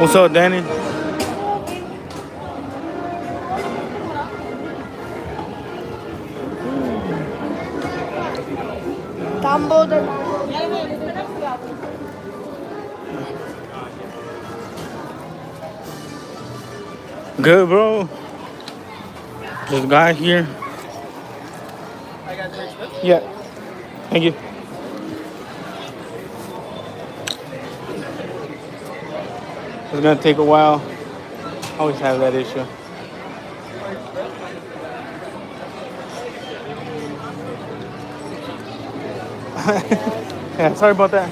What's up, Danny? Good, bro. This guy here. Yeah. Thank you. It's gonna take a while. Always have that issue. Yeah, sorry about that.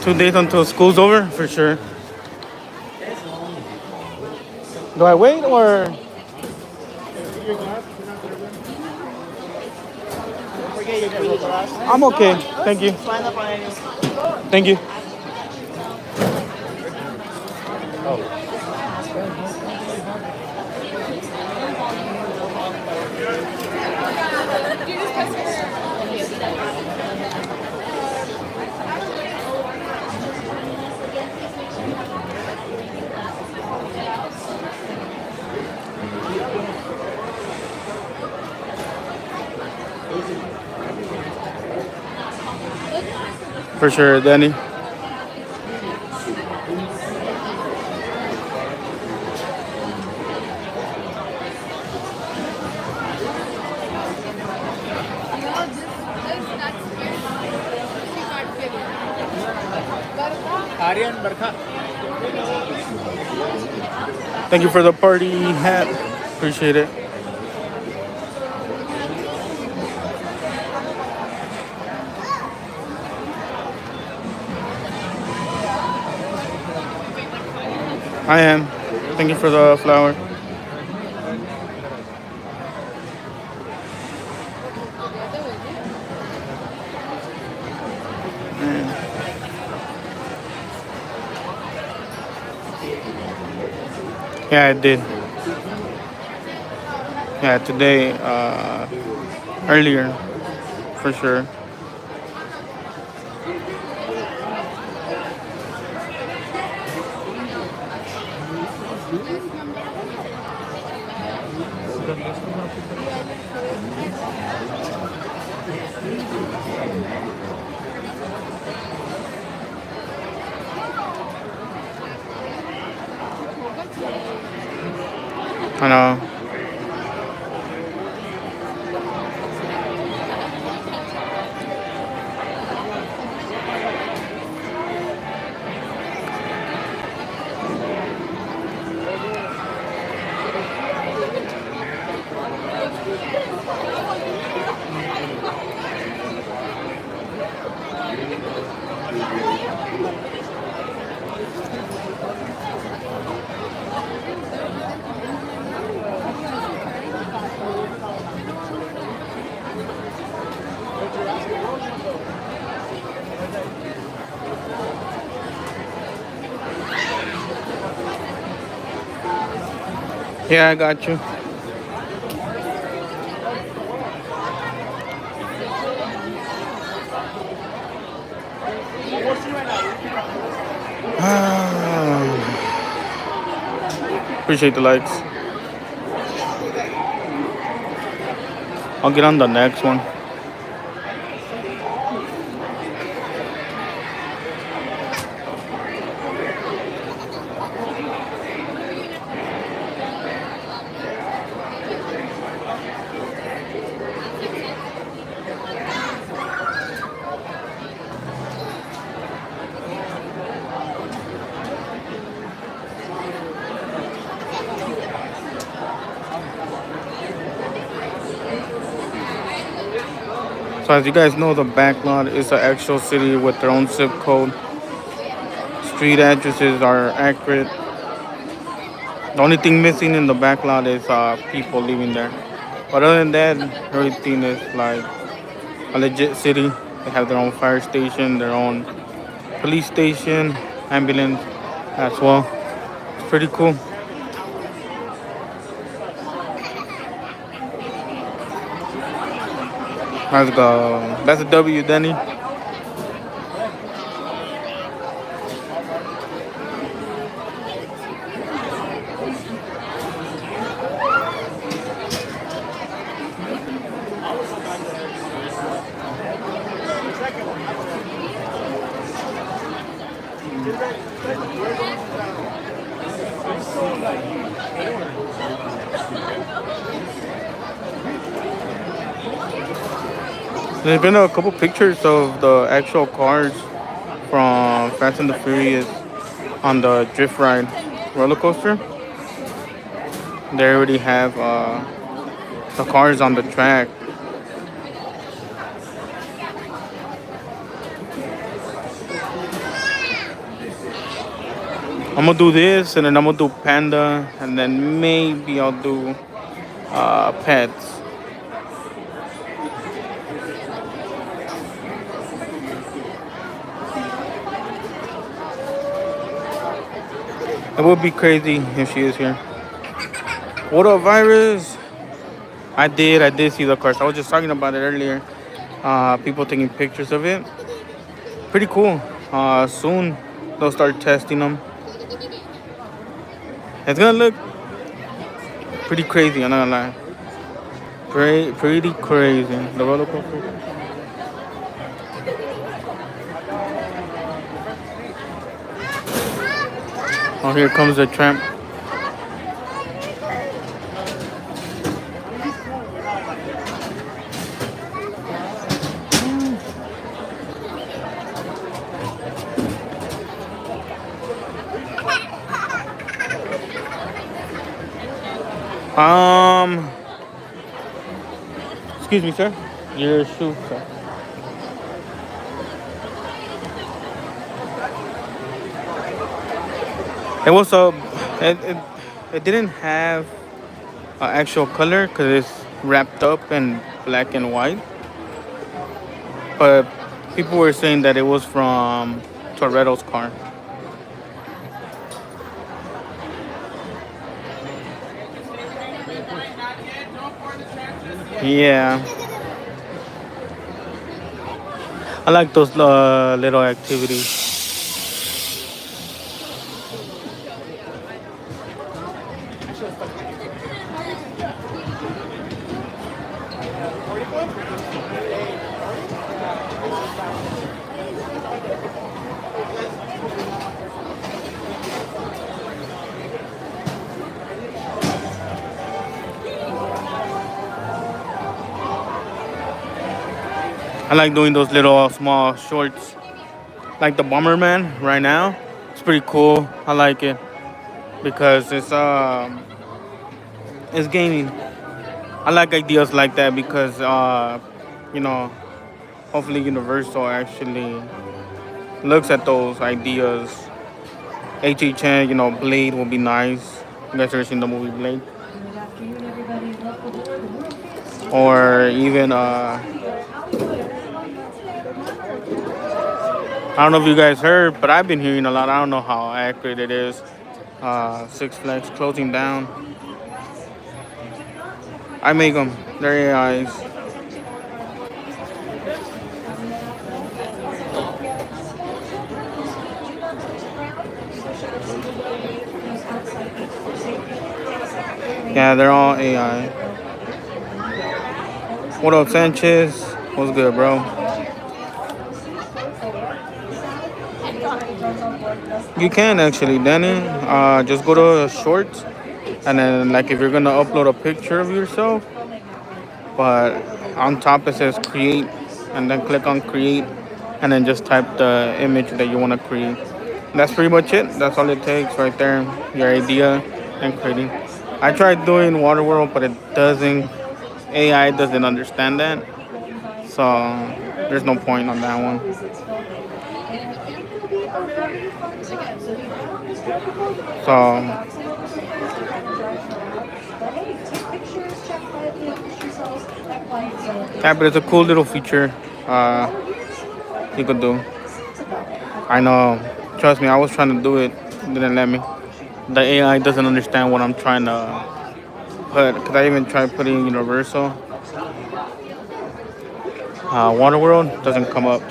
2 days until school's over, for sure. Do I wait or? I'm okay. Thank you. Thank you. For sure, Danny. Thank you for the party hat. Appreciate it. I am. Thank you for the flower. Yeah, I did. Yeah, today, earlier, for sure. I know. Yeah, I got you. Appreciate the likes. I'll get on the next one. So as you guys know, the back lot is an actual city with their own zip code. Street addresses are accurate. The only thing missing in the back lot is people living there. But other than that, everything is like a legit city. They have their own fire station, their own police station, ambulance as well. It's pretty cool. Let's go. That's a W, Denny. There's been a couple pictures of the actual cars from Fast and the Furious on the drift ride roller coaster. They already have the cars on the track. I'm gonna do this, and then I'm gonna do Panda, and then maybe I'll do Pets. It would be crazy if she is here. What up, Virus? I did see the cars. I was just talking about it earlier. People taking pictures of it. Pretty cool. Soon they'll start testing them. It's gonna look pretty crazy. I'm not gonna lie. Pretty crazy. The roller coaster. Oh, here comes the tramp. Excuse me, sir. Your shoe, sir. It was it didn't have an actual color because it's wrapped up in black and white. But people were saying that it was from Toretto's car. Yeah, I like those little activities. I like doing those little small shorts, like the Bomberman right now. It's pretty cool. I like it because it's gaming. I like ideas like that because you know, hopefully Universal actually looks at those ideas. 𝐤𝐤𝐤, Blade will be nice. You guys ever seen the movie Blade? Or even I don't know if you guys heard, but I've been hearing a lot. I don't know how accurate it is. Six Flags closing down. I make them. They're AIs. Yeah, they're all AI. What up, Sanchez? What's good, bro? You can actually, Danny. Just go to shorts, and then like if you're gonna upload a picture of yourself, but on top it says create, and then click on create, and then just type the image that you want to create. That's pretty much it. That's all it takes right there. Your idea and creating. I tried doing Waterworld, but it doesn't. AI doesn't understand that, so there's no point on that one. So yeah, but it's a cool little feature you could do. I know. Trust me, I was trying to do it. It didn't let me. The AI doesn't understand what I'm trying to put. Because I even tried putting universal. Waterworld doesn't come up.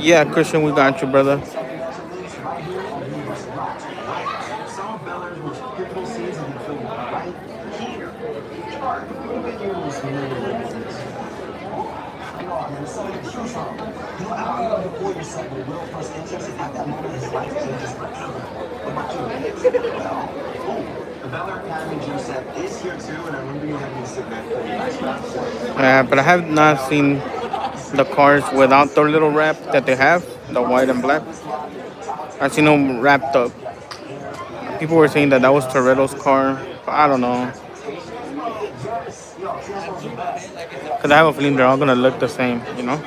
Yeah, Christian, we got you, brother. But I have not seen the cars without the little wrap that they have, the white and black. I've seen them wrapped up. People were saying that that was Toretto's car, but I don't know. Because I have a feeling they're all going to look the same, you know?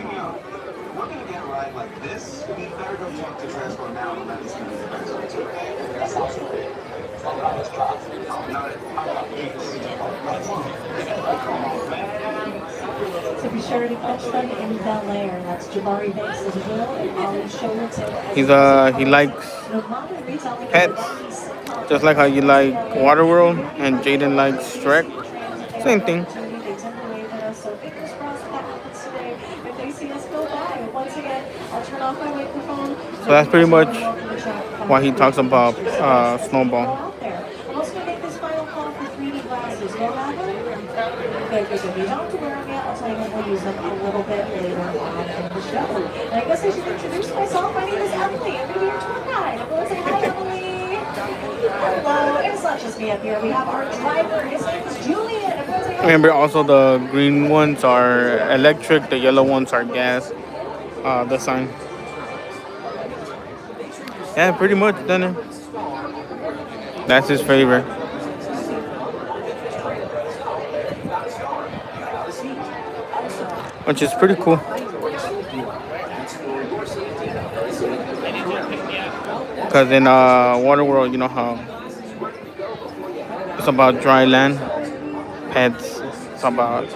So be sure to catch them in Bel Air. That's Jabari Banks as well, and Ollie Showalter. He likes pets, just like how you like Waterworld and Jaden likes Shrek. Same thing. So fingers crossed that happens today. If they see us go by, once again, I'll turn off my microphone. So that's pretty much why he talks about Snowball. I'm also going to make this final call for 3D glasses. You have them? Okay, because if you don't wear them yet, I'll tell you when we'll use them a little bit later on in the show. And I guess I should introduce myself. My name is Emily. I'm going to be your tour guide. Everyone say hi, Emily. Hello. It's not just me up here. We have our driver. His name is Julian. Everyone say hi. Remember, also the green ones are electric, the yellow ones are gas. The sign. Yeah, pretty much, then. That's his favorite. Which is pretty cool. Because in Waterworld, you know how it's about dry land, pets. It's about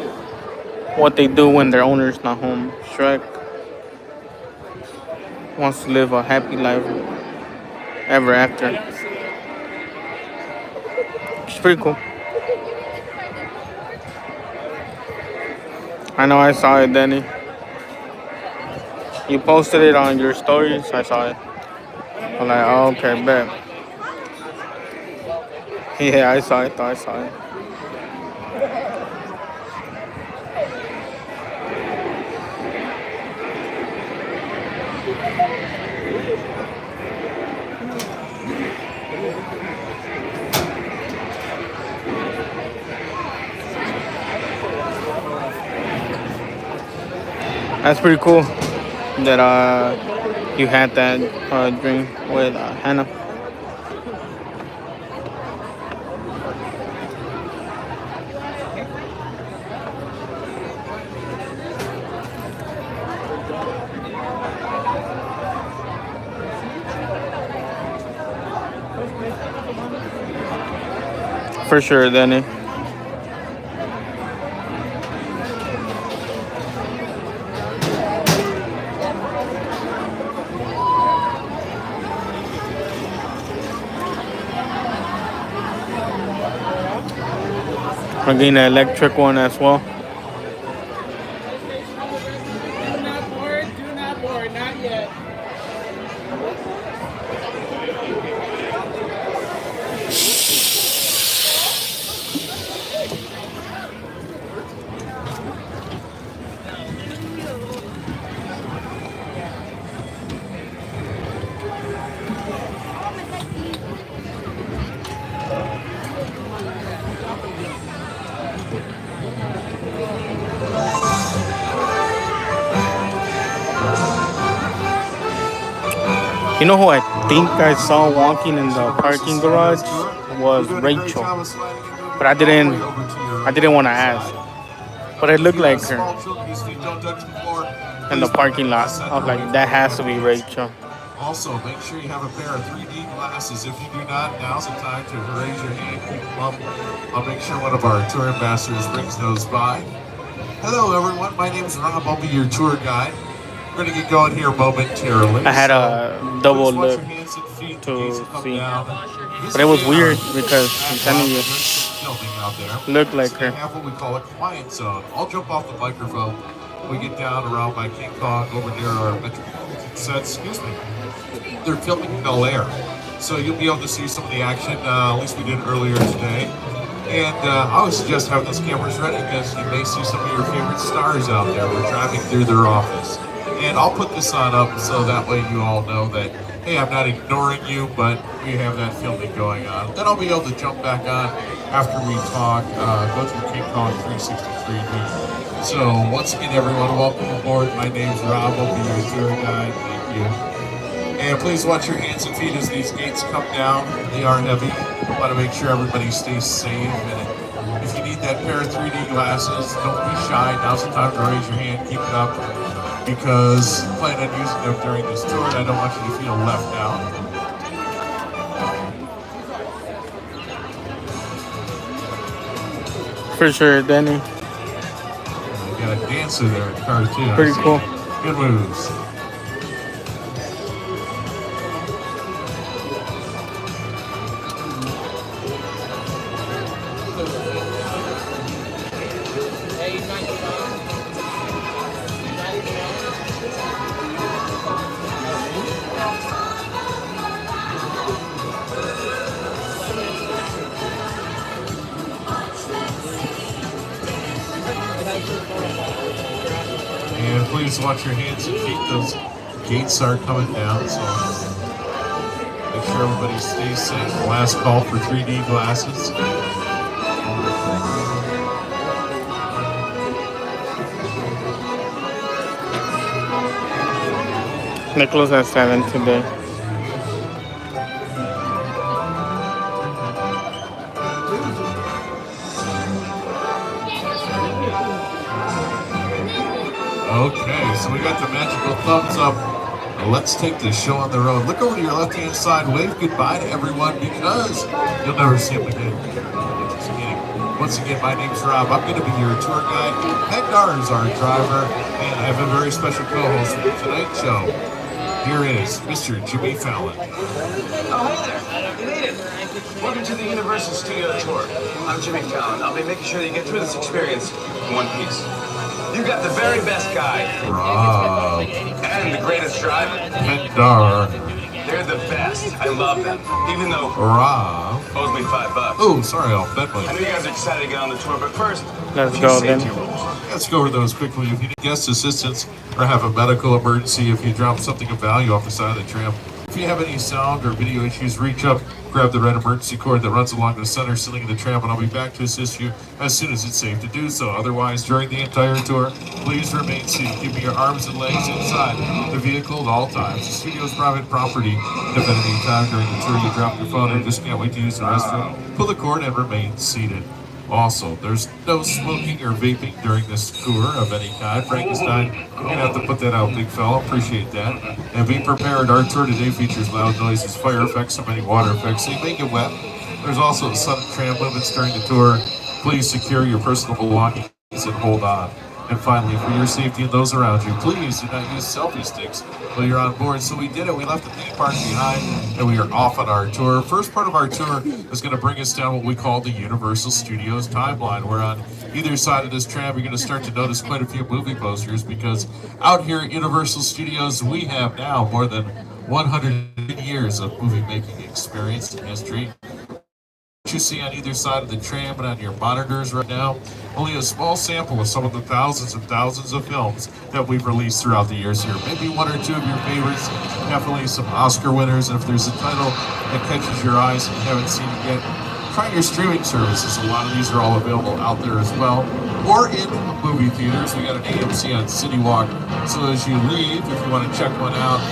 what they do when their owner's not home. Shrek wants to live a happy life ever after. It's pretty cool. I know I saw it, Danny. You posted it on your stories. I saw it. I'm like, oh, okay, bet. Yeah, I saw it. I saw it. That's pretty cool that you had that dream with Hannah. For sure, Danny. I'm getting an electric one as well. Do not board, not yet. You know who I think I saw walking in the parking garage was Rachel, but I didn't want to ask. But it looked like her in the parking lot. I was like, that has to be Rachel. Also, make sure you have a pair of 3D glasses. If you do not, now's the time to raise your hand, keep them up. I'll make sure one of our tour ambassadors brings those by. Hello, everyone. My name is Rob. I'll be your tour guide. We're going to get going here momentarily. I had a double look to see, but it was weird because I'm telling you, filming out there. Look like So her. they have what we call a quiet zone. I'll jump off the microphone. We get down around by King Kong over near our metropolitan sets. Excuse me. They're filming in Bel Air, so you'll be able to see some of the action. At least we did earlier today. And I always suggest having those cameras ready because you may see some of your favorite stars out there. We're driving through their office. And I'll put this on up so that way you all know that, hey, I'm not ignoring you, but we have that filming going on. Then I'll be able to jump back on after we talk, go through King Kong 363. So once again, everyone, welcome aboard. My name's Rob. I'll be your tour guide. Thank you. And please watch your hands and feet as these gates come down. They are heavy. I want to make sure everybody stays safe. And if you need that pair of 3D glasses, don't be shy. Now's the time to raise your hand. Keep it up. Because I plan on using them during this tour, and I don't want you to feel left out. For sure, Danny. You got a dancer there in the car too. Pretty cool. Good moves. And please watch your hands and feet. Those gates are coming down, so make sure everybody stays safe. Last call for 3D glasses. They close at 7 today. Okay, so we got the magical thumbs up. Now let's take this show on the road. Look over to your left-hand side. Wave goodbye to everyone because you'll never see them again. Once again, my name's Rob. I'm going to be your tour guide. Meg Dar is our driver, and I have a very special co-host for tonight's show. Here is Mr. Jimmy Fallon. Oh, hey there. You made it. Welcome to the Universal Studio Tour. I'm Jimmy Fallon. I'll be making sure that you get through this experience in one piece. You got the very best guide. Rob. And the greatest driver. Meg Dar. They're the best. I love them. Even though Rob. owes me $5. Oh, sorry, I'll bet I know you guys are excited to get on the tour, but first, Let's a few go, safety then. rules. Let's go over those quickly. If you need guest assistance or have a medical emergency, if you drop something of value off the side of the tram, if you have any sound or video issues, reach up, grab the red emergency cord that runs along the center ceiling of the tram, and I'll be back to assist you as soon as it's safe to do so. Otherwise, during the entire tour, please remain seated, keeping your arms and legs inside the vehicle at all times. The studio is private property. If at any time during the tour you drop your phone or just can't wait to use the restroom, pull the cord and remain seated. Also, there's no smoking or vaping during this tour of any kind. Frankenstein, you're gonna have to put that out, big fella. Appreciate that. And be prepared. Our tour today features loud noises, fire effects, and many water effects, so you may get wet. There's also sudden tram limits during the tour. Please secure your personal belongings and hold on. And finally, for your safety and those around you, please do not use selfie sticks while you're on board. So we did it. We left the theme park behind, and we are off on our tour. First part of our tour is going to bring us down what we call the Universal Studios timeline, where on either side of this tram, you're going to start to notice quite a few movie posters, because out here at Universal Studios, we have now more than 100 years of movie-making experience and history. What you see on either side of the tram and on your monitors right now, only a small sample of some of the thousands and thousands of films that we've released throughout the years here. Maybe one or two of your favorites, definitely some Oscar winners, and if there's a title that catches your eyes and you haven't seen it yet, try your streaming services. A lot of these are all available out there as well, or in movie theaters. We got an AMC on City Walk, so as you leave, if you want to check one out,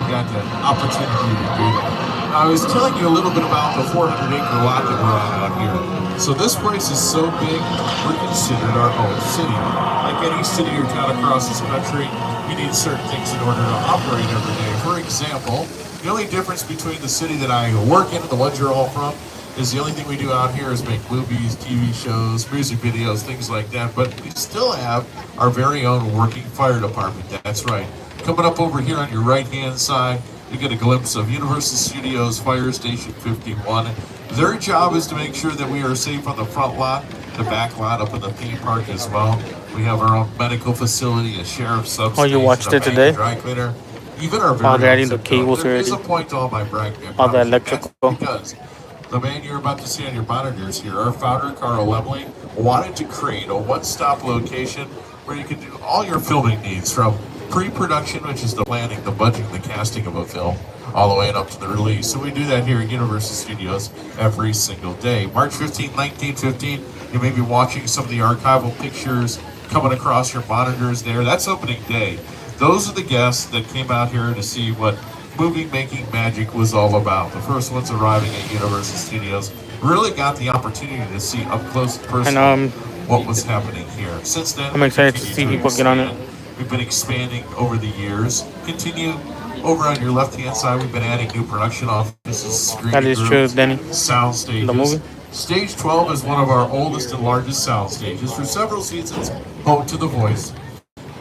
you got the opportunity to do that. I was telling you a little bit about the 400-acre lot that we're on out here. So this place is so big, we're considered our own city. Like any city or town across this country, you need certain things in order to operate every day. For example, the only difference between the city that I work in and the ones you're all from is the only thing we do out here is make movies, TV shows, music videos, things like that. But we still have our very own working fire department. That's right. Coming up over here on your right-hand side, you get a glimpse of Universal Studios Fire Station 51. Their job is to make sure that we are safe on the front lot, the back lot up in the theme park as well. We have our own medical facility, a sheriff's substation, Oh, you watched a it today? dry cleaner, even our Oh, they're adding very the own cables zip code. There is a already. point to all my bragging. All the That's electrical. because the man you're about to see on your monitors here, our founder, 𝐥𝐤𝐤𝐞, wanted to create a one-stop location where you can do all your filming needs, from pre-production, which is the planning, the budgeting, the casting of a film, all the way up to the release. So we do that here at Universal Studios every single day. March 15, 1915, you may be watching some of the archival pictures coming across your monitors there. That's opening day. Those are the guests that came out here to see what movie-making magic was all about. The first ones arriving at Universal Studios really got the opportunity to see up close and personal And what was happening here. Since then, I'm excited to see people get on it. We've been expanding over the years. Continue over on your left-hand side. We've been adding new production offices, That is true, Danny. sound stages. The movie? Stage 12 is one of our oldest and largest sound stages. For several seasons, home to The Voice.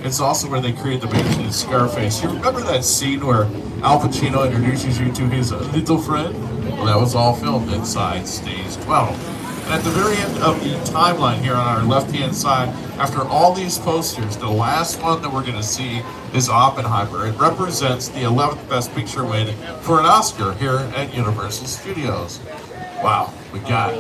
It's also where they created the mansion in Scarface. You remember that scene where Al Pacino introduces you to his little friend? Well, that was all filmed inside Stage 12. And at the very end of the timeline here on our left-hand side, after all these posters, the last one that we're going to see is Oppenheimer. It represents the 11th Best Picture win for an Oscar here at Universal Studios. Wow, we got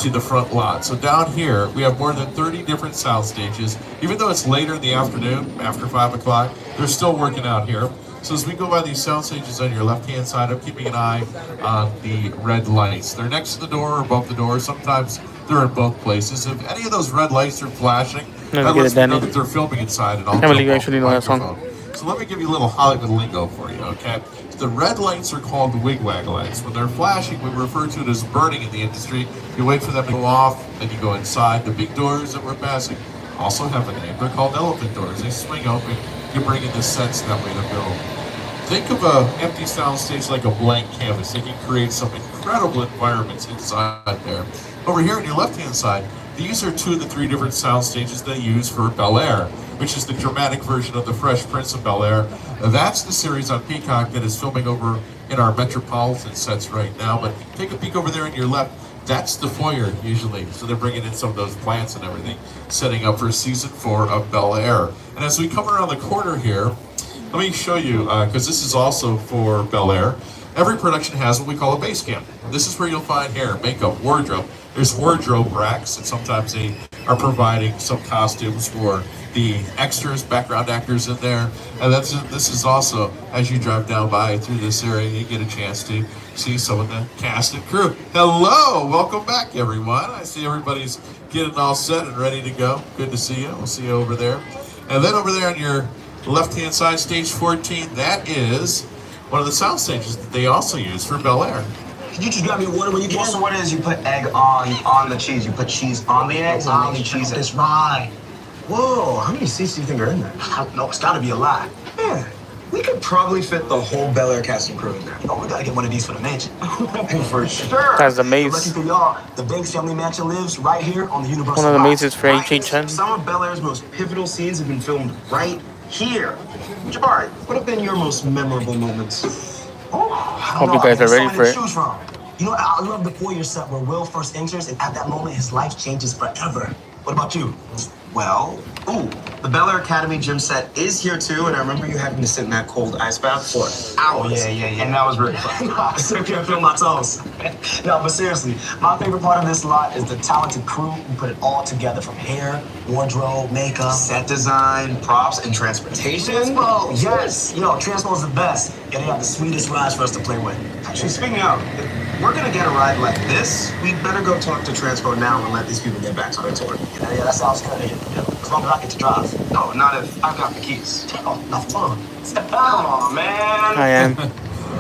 to the front lot. So down here, we have more than 30 different sound stages. Even though it's later in the afternoon, after 5 o'clock, they're still working out here. So as we go by these sound stages on your left-hand side, I'm keeping an eye on the red lights. They're next to the door or above the door. Sometimes they're in both places. If any of those red lights are flashing, that lets me know that they're filming inside, and I'll Emily, you jump actually off know the that song. microphone. So let me give you a little Hollywood lingo for you, okay? The red lights are called the wigwag lights. When they're flashing, we refer to it as burning in the industry. You wait for them to go off, then you go inside. The big doors that we're passing also have a name. They're called elephant doors. They swing open. You bring in the sets that way to film. Think of an empty sound stage like a blank canvas. They can create some incredible environments inside there. Over here on your left-hand side, these are 2 of the 3 different sound stages they use for Bel-Air, which is the dramatic version of the Fresh Prince of Bel-Air. That's the series on Peacock that is filming over in our Metropolitan sets right now. But take a peek over there on your left. That's the foyer usually. So they're bringing in some of those plants and everything, setting up for season 4 of Bel-Air. And as we come around the corner here, let me show you, because this is also for Bel-Air. Every production has what we call a base camp. This is where you'll find hair, makeup, wardrobe. There's wardrobe racks, and sometimes they are providing some costumes for the extras, background actors in there. And this is also, as you drive down by through this area, you get a chance to see some of the cast and crew. Hello, welcome back, everyone. I see everybody's getting all set and ready to go. Good to see you. We'll see you over there. And then over there on your left-hand side, stage 14, that is one of the sound stages that they also use for Bel-Air. Could you just grab me water when you can? So what it is, you put egg on the cheese. You put cheese on the eggs and make cheese. That's right. Whoa, how many seats do you think are in there? I don't know, it's gotta be a lot. Yeah, we could probably fit the whole Bel-Air cast and crew in there. Oh, we gotta get one of these for the mansion. For sure. That's the maze. Lucky for y'all, the Banks family mansion lives right here on the Universal One of the lot. mazes for HHN. Some of Bel-Air's most pivotal scenes have been filmed right here. Jabari, what have been your most memorable moments? Oh, I don't Hope you guys are ready for it. choose from. You know, I love the foyer set where Will first enters, and at that moment, his life changes forever. What about you? Well, the Bel-Air Academy gym set is here too, and I remember you having to sit in that cold ice bath for hours. Yeah. And that was really fun. I still can't feel my toes. No, but seriously, my favorite part of this lot is the talented crew who put it all together, from hair, wardrobe, makeup, set design, props, and transportation. Transpo, yes. You know, Transpo's the best. Yeah, they have the sweetest rides for us to play with. Actually, speaking of, if we're gonna get a ride like this, we'd better go talk to Transpo now and let these people get back to their tour. Yeah, that sounds good. As long as I get to drive. No, not if I've got the keys. Oh, not fun. Come on, man. I am.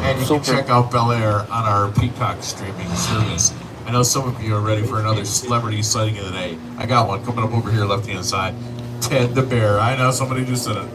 And you can check out Bel-Air on our Peacock streaming service. I know some of you are ready for another celebrity sighting of the day. I got one coming up over here, left-hand side. Ted the Bear. I know somebody just said it.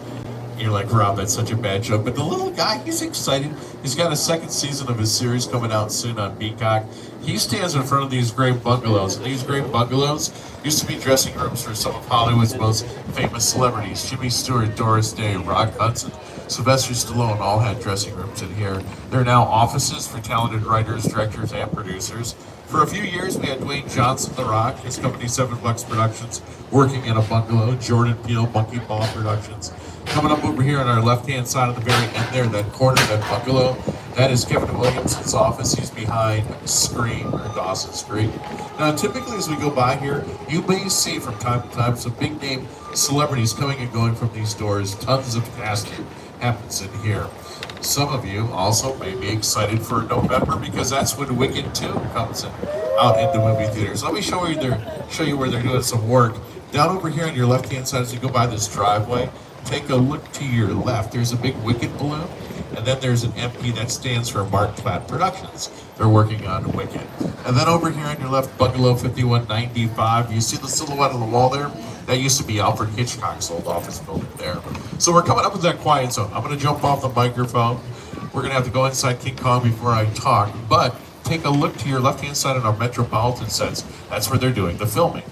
You're like, Rob, that's such a bad joke. But the little guy, he's excited. He's got a second season of his series coming out soon on Peacock. He stands in front of these great bungalows. And these great bungalows used to be dressing rooms for some of Hollywood's most famous celebrities. Jimmy Stewart, Doris Day, Rock Hudson. Sylvester Stallone all had dressing rooms in here. They're now offices for talented writers, directors, and producers. For a few years, we had Dwayne Johnson, The Rock, his company Seven Bucks Productions, working in a bungalow. Jordan Peele, Monkey Ball Productions. Coming up over here on our left-hand side of the very end there, that corner, that bungalow, that is Kevin Williamson's office. He's behind Scream, or Dawson Street. Now, typically as we go by here, you may see from time to time some big-name celebrities coming and going from these doors. Tons of casting happens in here. Some of you also may be excited for November because that's when Wicked 2 comes in, out into movie theaters. Let me show you where they're doing some work. Down over here on your left-hand side as you go by this driveway, take a look to your left. There's a big Wicked balloon, and then there's an MP that stands for Mark Platt Productions. They're working on Wicked. And then over here on your left, Bungalow 5195, you see the silhouette on the wall there? That used to be Alfred Hitchcock's old office building there. So we're coming up with that quiet zone. I'm going to jump off the microphone. We're going to have to go inside King Kong before I talk. But take a look to your left-hand side on our Metropolitan sets. That's where they're doing the filming.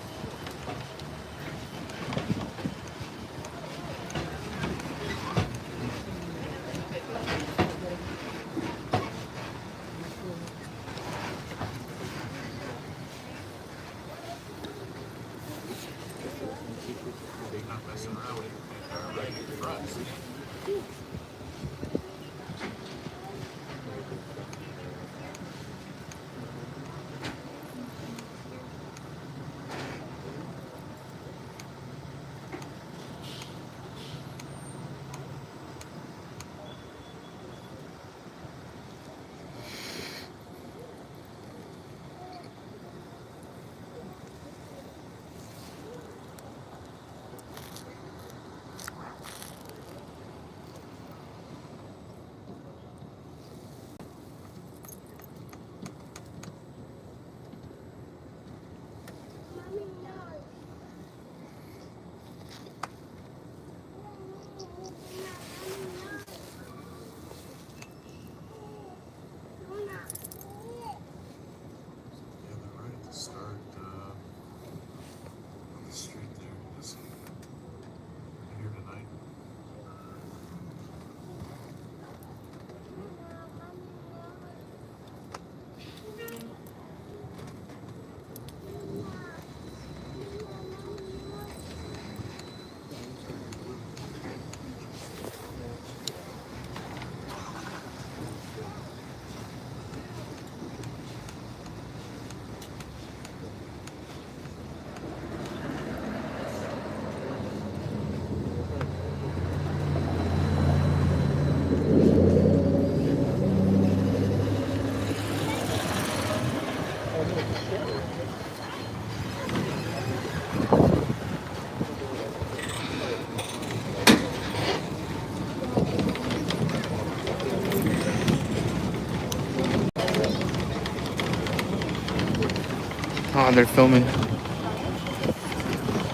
They're filming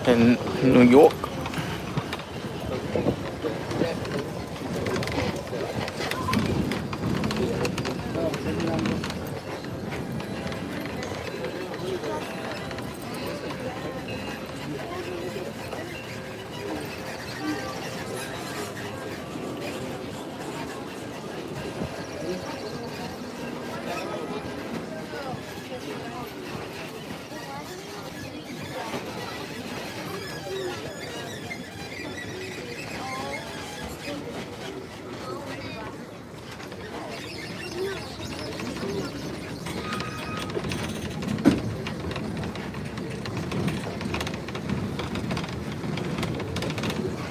in New York.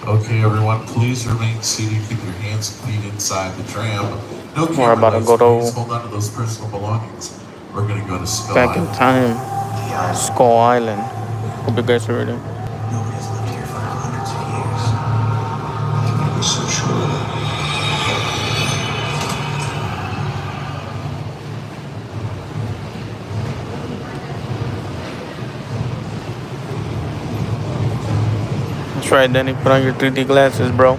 Okay, everyone, please remain seated. Keep your hands and feet inside the tram. No We're camera about to lights, go please. to Hold on to those personal belongings. We're going to go to Skull back in Island. time. Skull Island. Hope you guys are ready. Nobody's lived here for hundreds of years. It was so true. That's right, Danny. Put on your 3D glasses, bro.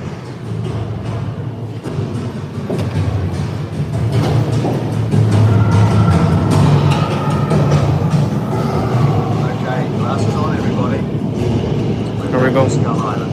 Okay, glasses on, everybody. Here we go. Skull Island.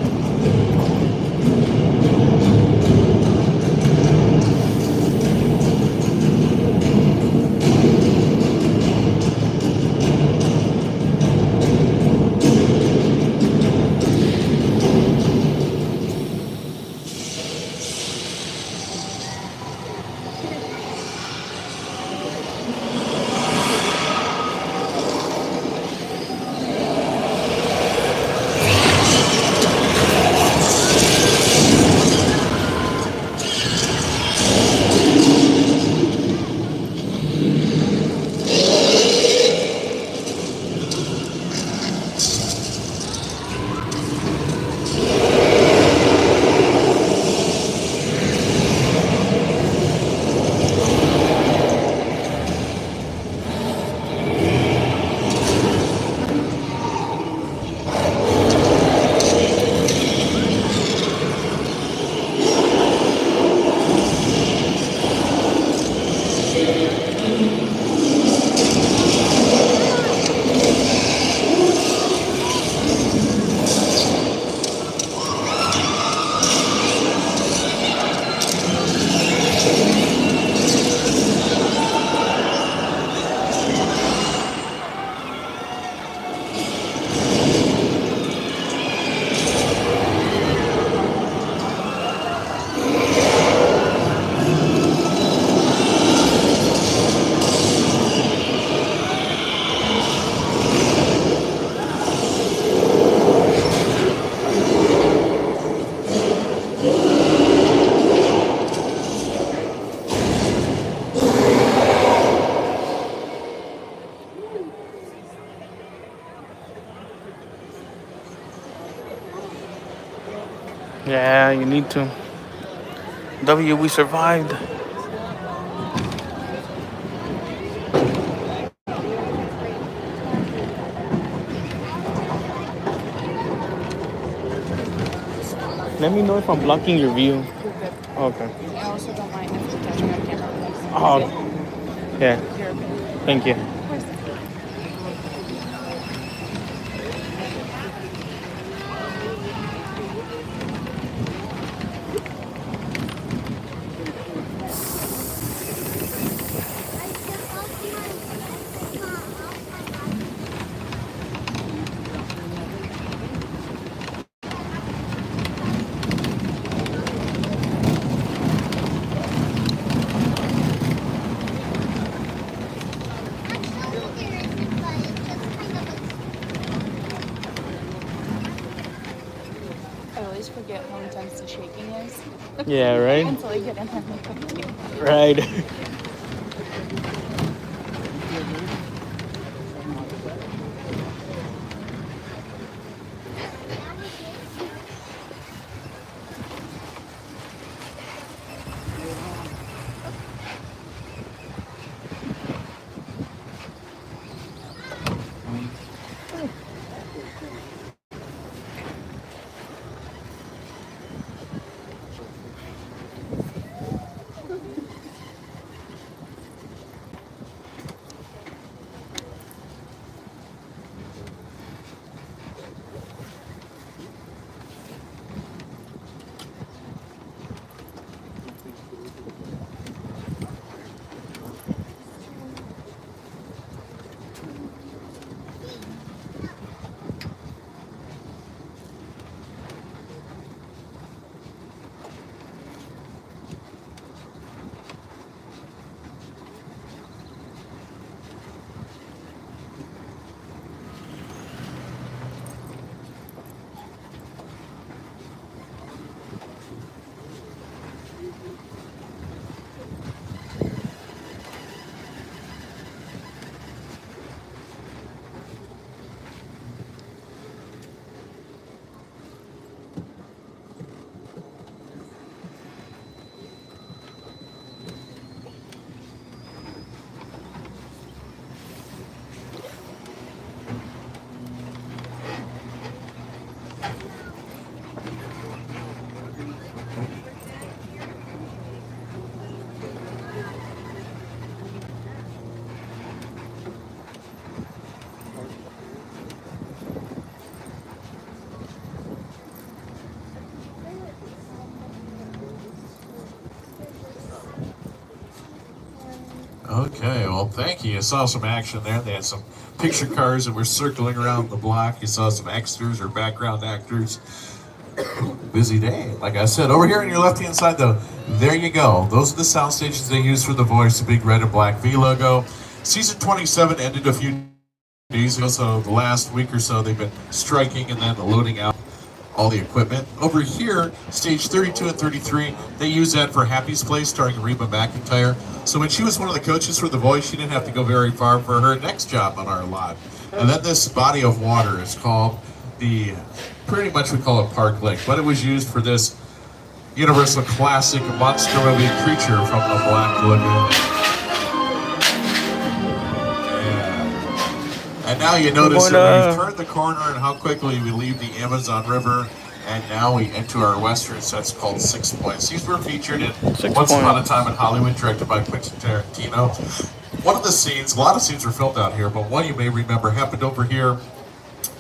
Yeah, you need to. We survived. Let me know if I'm blocking your view. You're good. Okay. I also don't mind if you're touching our camera. Oh, yeah. You're okay. Thank you. Of course. I always forget how intense the shaking is. Yeah, right? Until I get in my makeup game. Right. Okay, well, thank you. You saw some action there. They had some picture cars that were circling around the block. You saw some extras or background actors. Busy day. Like I said, over here on your left-hand side, though, there you go. Those are the sound stations they use for The Voice, the big red and black V logo. Season 27 ended a few days ago, so the last week or so they've been striking and then loading out all the equipment. Over here, stage 32 and 33, they use that for Happy's Place, starring Reba McEntire. So when she was one of the coaches for The Voice, she didn't have to go very far for her next job on our lot. And then this body of water is called the, pretty much we call it Park Lake, but it was used for this Universal classic monster movie creature from the Black Lagoon. Yeah. And now you notice that we've turned the corner and how quickly we leave the Amazon River, and now we enter our westerns. That's called 6 Points. These were featured in Once Upon a Time in Hollywood, directed by Quentin Tarantino. One of the scenes, a lot of scenes were filmed out here, but one you may remember happened over here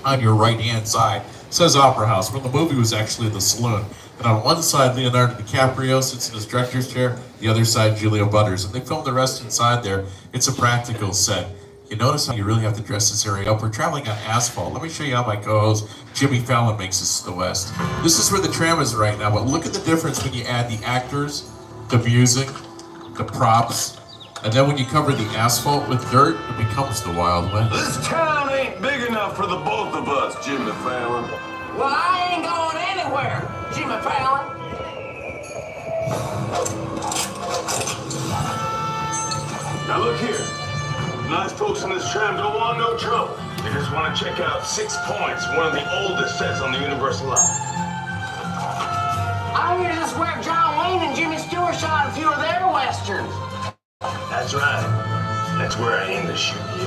on your right-hand side. It says Opera House, when the movie was actually the saloon. And on one side, Leonardo DiCaprio sits in his director's chair, the other side, Julia Butters. And they filmed the rest inside there. It's a practical set. You notice how you really have to dress this area up. We're traveling on asphalt. Let me show you how my co-host, Jimmy Fallon, makes this to the west. This is where the tram is right now, but look at the difference when you add the actors, the music, the props, and then when you cover the asphalt with dirt, it becomes the Wild West. This town ain't big enough for the both of us, Jimmy Fallon. Well, I ain't going anywhere, Jimmy Fallon. Now look here. Nice folks in this tram don't want no trouble. They just want to check out 6 Points, one of the oldest sets on the Universal line. I Sheriff John Wayne and Jimmy Stewart shot a few of their westerns. That's right. That's where I aim to shoot you.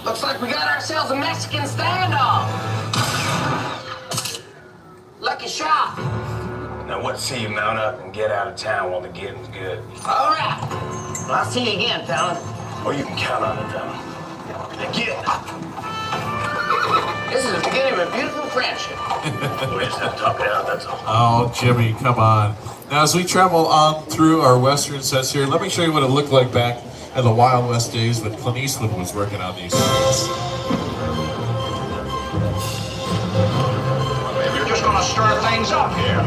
Looks like we got ourselves a Mexican standoff. Lucky shot. Now what say you mount up and get out of town while the getting's good? All right. Well, I'll see you again, fellas. Or you can count on it, fella. Now get. This is the beginning of a beautiful friendship. We just have to talk it out, that's all. Oh, Jimmy, come on. Now, as we travel on through our Western sets here, let me show you what it looked like back in the Wild West days when Clint Eastwood was working on these sets. If you're just gonna stir things up here,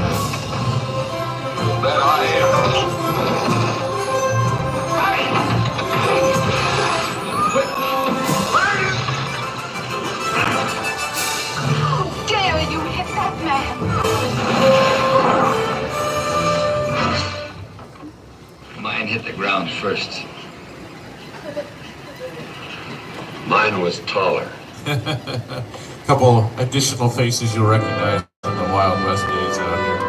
bet I am. Damn it, you hit that man. Mine hit the ground first. Mine was taller. Couple additional faces you'll recognize from the Wild West days out here.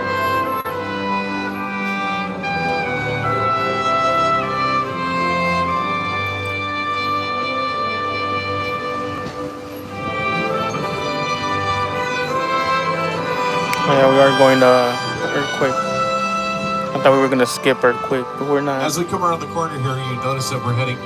Oh, yeah, we are going to Earthquake. I thought we were going to skip Earthquake, but we're not. As we come around the corner here, you notice that we're heading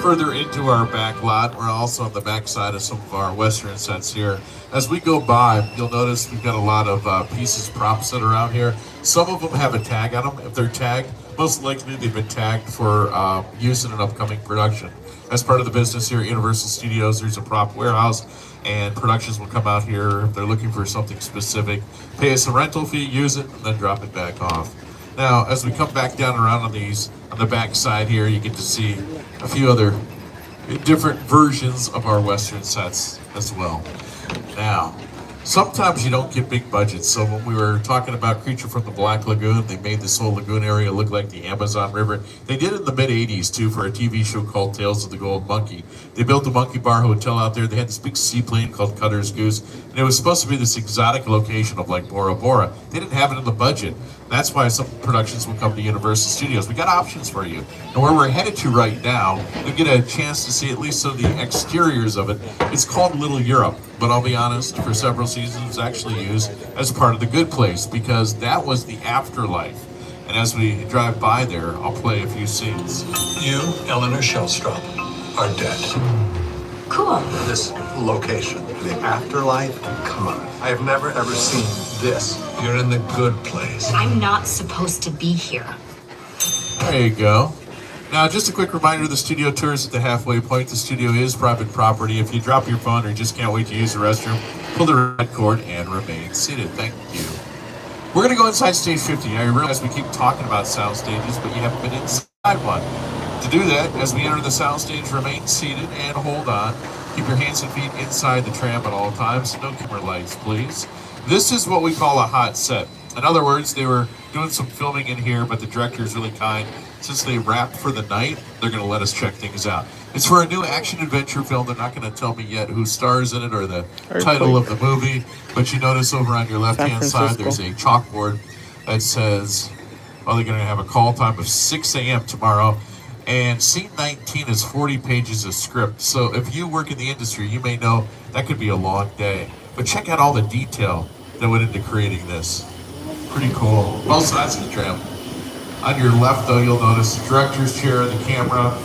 further into our back lot. We're also on the back side of some of our Western sets here. As we go by, you'll notice we've got a lot of pieces, props that are out here. Some of them have a tag on them. If they're tagged, most likely they've been tagged for use in an upcoming production. As part of the business here at Universal Studios, there's a prop warehouse, and productions will come out here if they're looking for something specific, pay us a rental fee, use it, and then drop it back off. Now, as we come back down around on these, on the back side here, you get to see a few other different versions of our Western sets as well. Now, sometimes you don't get big budgets. So when we were talking about Creature from the Black Lagoon, they made this whole lagoon area look like the Amazon River. They did it in the mid-'80s too for a TV show called Tales of the Gold Monkey. They built the Monkey Bar Hotel out there. They had this big seaplane called Cutter's Goose, and it was supposed to be this exotic location of like Bora Bora. They didn't have it in the budget. That's why some productions will come to Universal Studios. We got options for you. And where we're headed to right now, you'll get a chance to see at least some of the exteriors of it. It's called Little Europe, but I'll be honest, for several seasons, it's actually used as part of The Good Place because that was the afterlife. And as we drive by there, I'll play a few scenes. You, Eleanor Shellstrop, are dead. Cool. This location, the afterlife, come on. I have never ever seen this. You're in the good place. I'm not supposed to be here. There you go. Now, just a quick reminder, the studio tour is at the halfway point. The studio is private property. If you drop your phone or you just can't wait to use the restroom, pull the red cord and remain seated. Thank you. We're going to go inside stage 50. I realize we keep talking about sound stages, but you haven't been inside one. To do that, as we enter the sound stage, remain seated and hold on. Keep your hands and feet inside the tram at all times. No camera lights, please. This is what we call a hot set. In other words, they were doing some filming in here, but the director is really kind. Since they wrapped for the night, they're going to let us check things out. It's for a new action-adventure film. They're not going to tell me yet who stars in it or the title of the movie, but you notice over on your left-hand side, there's a chalkboard that says, well, they're going to have a call time of 6 a.m. tomorrow, and scene 19 is 40 pages of script. So if you work in the industry, you may know that could be a long day. But check out all the detail that went into creating this. Pretty cool. Both sides of the tram. On your left, though, you'll notice the director's chair, the camera.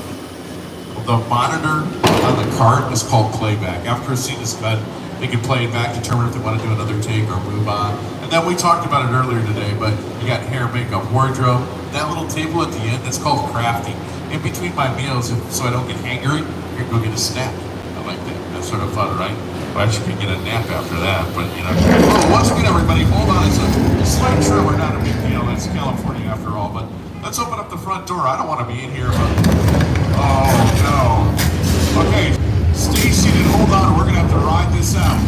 The monitor on the cart is called playback. After a scene is cut, they can play it back, determine if they want to do another take or move on. And then we talked about it earlier today, but you got hair, makeup, wardrobe. That little table at the end, it's called crafting. In between my meals, so I don't get hangry, I can go get a snack. I like that. That's sort of fun, right? Well, actually, can get a nap after that, but you know. Oh, once again, everybody, hold on. It's a slight tremor, not a big deal. It's California after all, but let's open up the front door. I don't want to be in here, but oh no. Okay, stay seated. Hold on. We're gonna have to ride this out.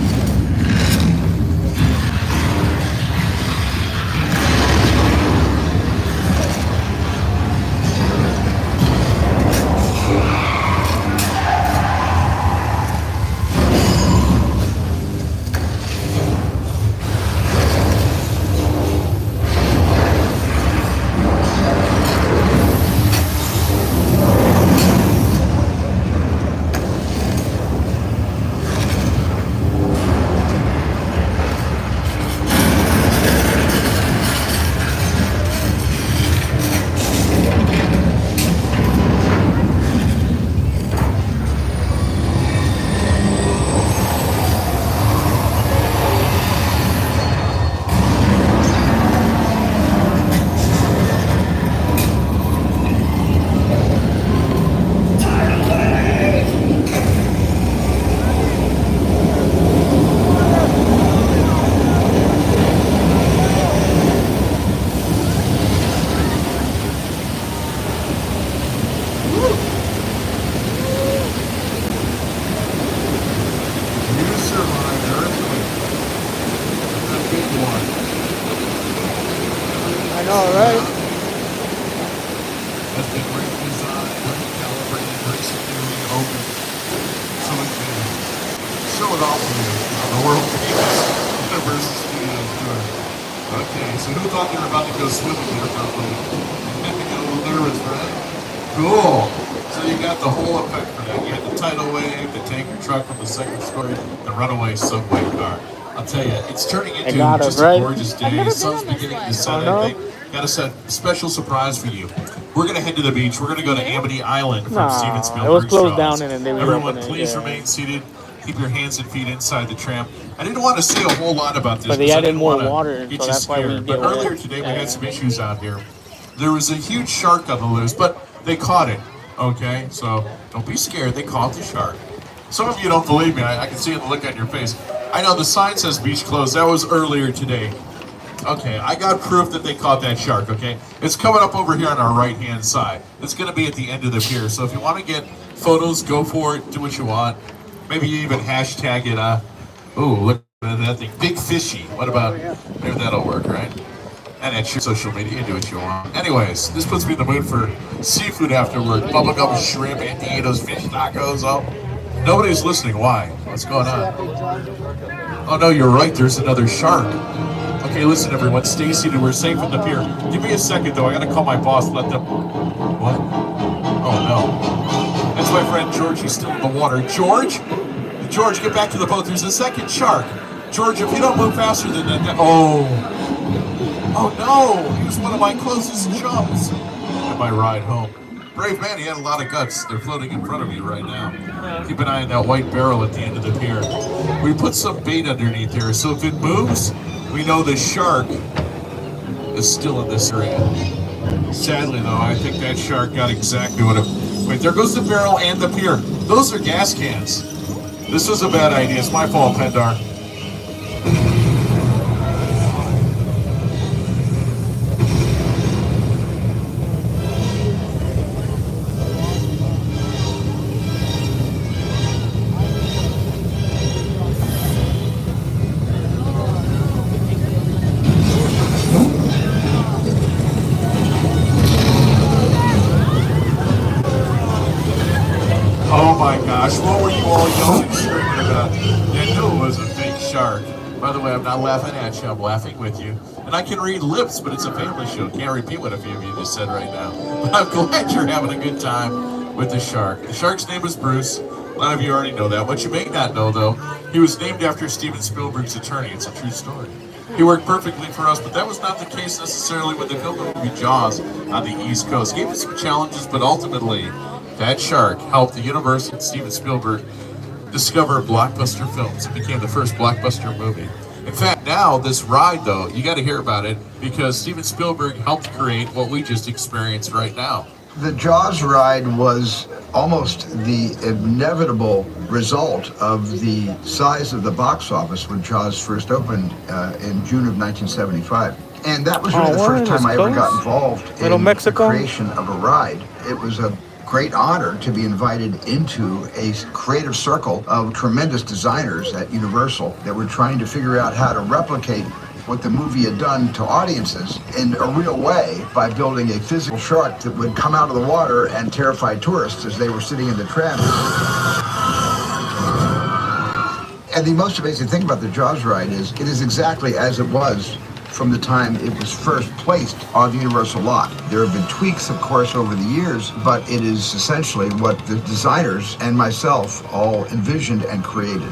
know, right? Has been redesigned, recalibrated, recently reopened, so it can show it off to you on the world famous Universal Studios tour. Okay, so who thought they were about to go swimming there probably? And to get a little nervous, right? Cool. So you got the whole effect for that. You had the tidal wave, the tanker truck from the second story, the runaway subway car. I'll tell you, it's turning into just a gorgeous day. The sun's beginning to set, I think. Got a special surprise for you. We're going to head to the beach. We're going to go to Amity Island from Steven Spielberg's it was closed Jaws. down and they Everyone, please remain seated. Keep your hands and feet inside the tram. I didn't want to say a whole lot about this, but they added more water, so that's why we but earlier today we had some issues out here. There was a huge shark on the loose, but they caught it. Okay, so don't be scared. They caught the shark. Some of you don't believe me. I can see the look on your face. I know the sign says beach closed. That was earlier today. Okay, I got proof that they caught that shark, okay? It's coming up over here on our right-hand side. It's going to be at the end of the pier. So if you want to get photos, go for it. Do what you want. Maybe you even hashtag it. Ooh, look at that thing. Big Fishy. What about, maybe that'll work, right? And at your social media, you do what you want. Anyways, this puts me in the mood for seafood afterward. Bubblegum shrimp, Antietos, fish tacos. Oh, nobody's listening. Why? What's going on? Oh, no, you're right. There's another shark. Okay, listen, everyone. Stay seated. We're safe in the pier. Give me a second, though. I got to call my boss. Let them... What? Oh, no. That's my friend George. He's still in the water. George? George, get back to the boat. There's a second shark. George, if you don't move faster than that... Oh. Oh, no. He was one of my closest chums. On my ride home. Brave man, he had a lot of guts. They're floating in front of you right now. Keep an eye on that white barrel at the end of the pier. We put some bait underneath here, so if it moves, we know the shark is still in this area. Sadly, though, I think that shark got exactly what it... Wait, there goes the barrel and the pier. Those are gas cans. This was a bad idea. It's my fault, Pendar. What were you all yelling and screaming about? Yeah, no, it was a fake shark. By the way, I'm not laughing at you, I'm laughing with you. And I can read lips, but it's a family show. Can't repeat what a few of you just said right now. But I'm glad you're having a good time with the shark. The shark's name is Bruce. A lot of you already know that. What you may not know, though, he was named after Steven Spielberg's attorney. It's a true story. He worked perfectly for us, but that was not the case necessarily when they filmed the movie Jaws on the East Coast. Gave us some challenges, but ultimately, that shark helped the Universal and Steven Spielberg discover blockbuster films. It became the first blockbuster movie. In fact, now this ride, though, you got to hear about it because Steven Spielberg helped create what we just experienced right now. The Jaws ride was almost the inevitable result of the size of the box office when Jaws first opened in June of 1975. And that was really the first time I ever got involved in the creation of a ride. It was a great honor to be invited into a creative circle of tremendous designers at Universal that were trying to figure out how to replicate what the movie had done to audiences in a real way by building a physical shark that would come out of the water and terrify tourists as they were sitting in the tram. And the most amazing thing about the Jaws ride is it is exactly as it was from the time it was first placed on the Universal lot. There have been tweaks, of course, over the years, but it is essentially what the designers and myself all envisioned and created.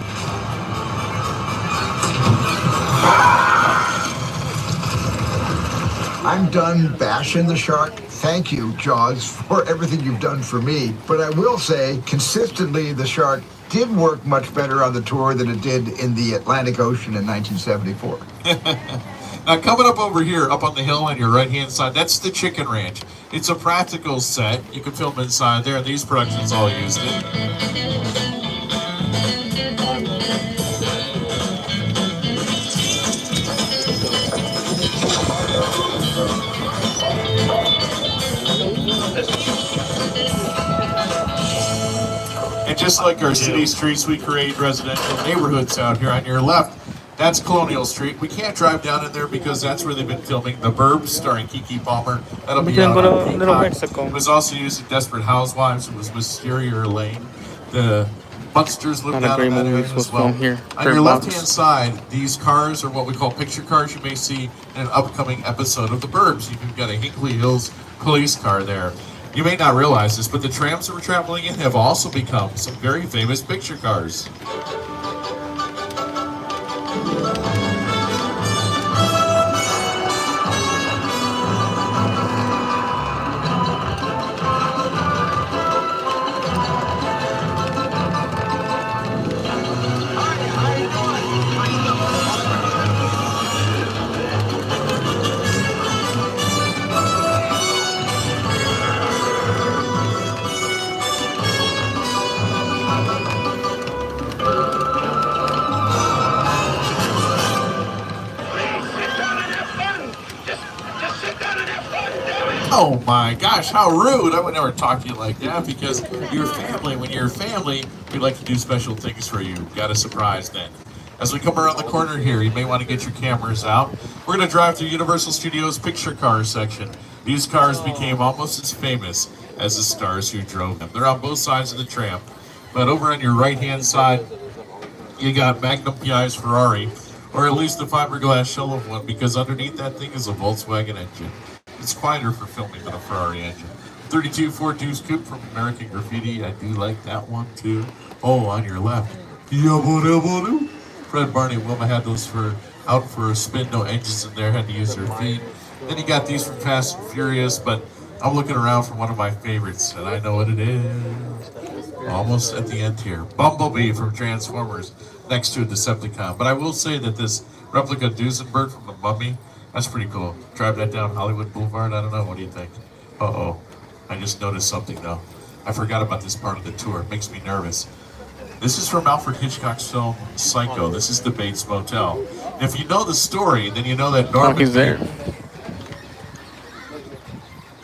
I'm done bashing the shark. Thank you, Jaws, for everything you've done for me. But I will say, consistently, the shark did work much better on the tour than it did in the Atlantic Ocean in 1974. Now, coming up over here, up on the hill on your right-hand side, that's the Chicken Ranch. It's a practical set. You can film inside there. These productions all used it. And just like our city streets, we create residential neighborhoods out here on your left. That's Colonial Street. We can't drive down in there because that's where they've been filming The Burbs, starring Keke Palmer. That'll We be can out go on to Little Peacock. Mexico. It was also used in Desperate Housewives. It was Wisteria Lane. The Munsters lived Not a out great in that movie. area This was as well. filmed here. On Bird your Box. left-hand side, these cars are what we call picture cars you may see in an upcoming episode of The Burbs. You've got a Hinkley Hills police car there. You may not realize this, but the trams that we're traveling in have also become some very famous picture cars. Oh my gosh, how rude. I would never talk to you like that because you're family. When you're family, we like to do special things for you. Got a surprise then. As we come around the corner here, you may want to get your cameras out. We're going to drive through Universal Studios picture car section. These cars became almost as famous as the stars who drove them. They're on both sides of the tram. But over on your right-hand side, you got Magnum PI's Ferrari, or at least the fiberglass shell of one, because underneath that thing is a Volkswagen engine. It's quieter for filming than a Ferrari engine. 32 Ford Deuce Coupe from American Graffiti. I do like that one too. Oh, on your left. Fred, Barney, Wilma had those out for a spin. No engines in there. Had to use their feet. Then you got these from Fast and Furious, but I'm looking around for one of my favorites, and I know what it is. Almost at the end here. Bumblebee from Transformers next to a Decepticon. But I will say that this replica Duesenberg from The Mummy, that's pretty cool. Drive that down Hollywood Boulevard. I don't know. What do you think? Uh-oh. I just noticed something, though. I forgot about this part of the tour. It makes me nervous. This is from Alfred Hitchcock's film Psycho. This is the Bates Motel. And if you know the story, then you know that Norman... Oh, he's there.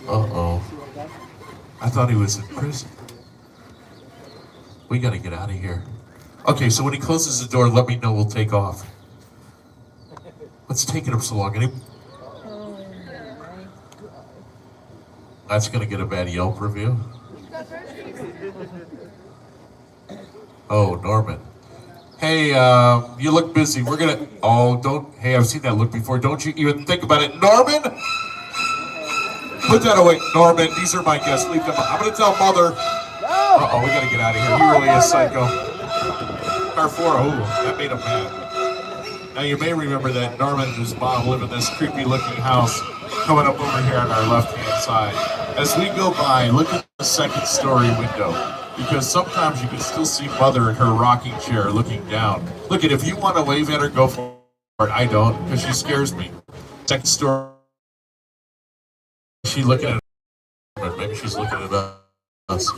Uh-oh. I thought he was in prison. We gotta get out of here. Okay, so when he closes the door, let me know. We'll take off. What's taking him so long? That's gonna get a bad Yelp review. Oh, Norman. Hey, you look busy. We're gonna... Oh, don't... Hey, I've seen that look before. Don't you even think about it. Norman! Put that away. Norman, these are my guests. Leave them. I'm gonna tell Mother. Uh-oh, we gotta get out of here. He really is psycho. Car 4, oh, that made him mad. Now, you may remember that Norman and his mom live in this creepy-looking house coming up over here on our left-hand side. As we go by, look at the second story window, because sometimes you can still see Mother in her rocking chair looking down. Look, if you want to wave at her, go for it. I don't, because she scares me. Second story, she looking at her. Maybe she's looking at us.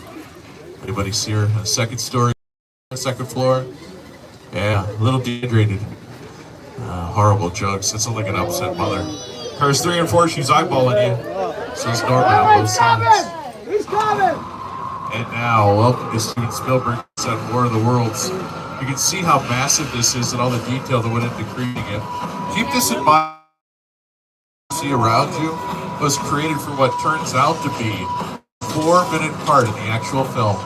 Anybody see her? Second story, second floor. Yeah, a little dehydrated. Horrible jokes. That's like an upset Mother. Cars 3 and 4, she's eyeballing you. So it's Norman on both sides. He's coming! And now, welcome to Steven Spielberg's War of the Worlds. You can see how massive this is and all the detail that went into creating it. Keep this in mind. See around you was created for what turns out to be a 4-minute part in the actual film.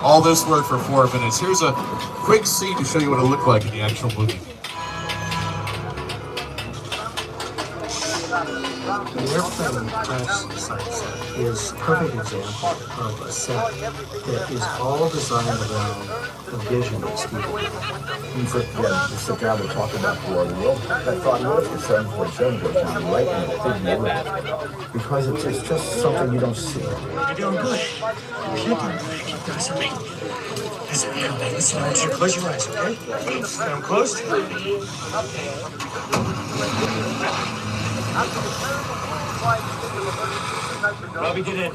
All this work for 4 minutes. Here's a quick scene to show you what it looked like in the actual movie. The airplane crash site is a perfect example of a set that is all designed around the vision of Steven. You sit down and talk about War of the Worlds. I thought, what if the 747 goes down right in the big because it's just something you don't see. You're doing good. You're doing good. Keep doing something. Listen, listen, I want you to close your eyes, okay? I'm closed. Robbie, get in.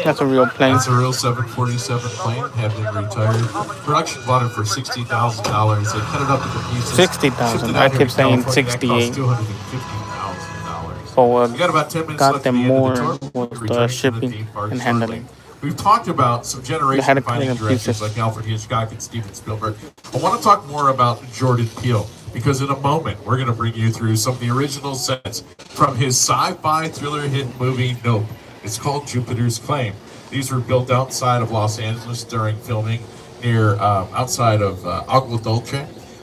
That's a real plane. It's a real 747 plane, had been retired. Production bought it for $60,000. They cut it up into pieces. 60,000. I kept saying 68. $250,000. But what You got about 10 minutes got left them at the end more of the tour. was the Return to shipping theme park and shortly. handling. We've talked about some They had to generation-defining clean up directors pieces. like Alfred Hitchcock and Steven Spielberg. I want to talk more about Jordan Peele, because in a moment, we're going to bring you through some of the original sets from his sci-fi thriller hit movie, Nope. It's called Jupiter's Claim. These were built outside of Los Angeles during filming near outside of Agua Dulce.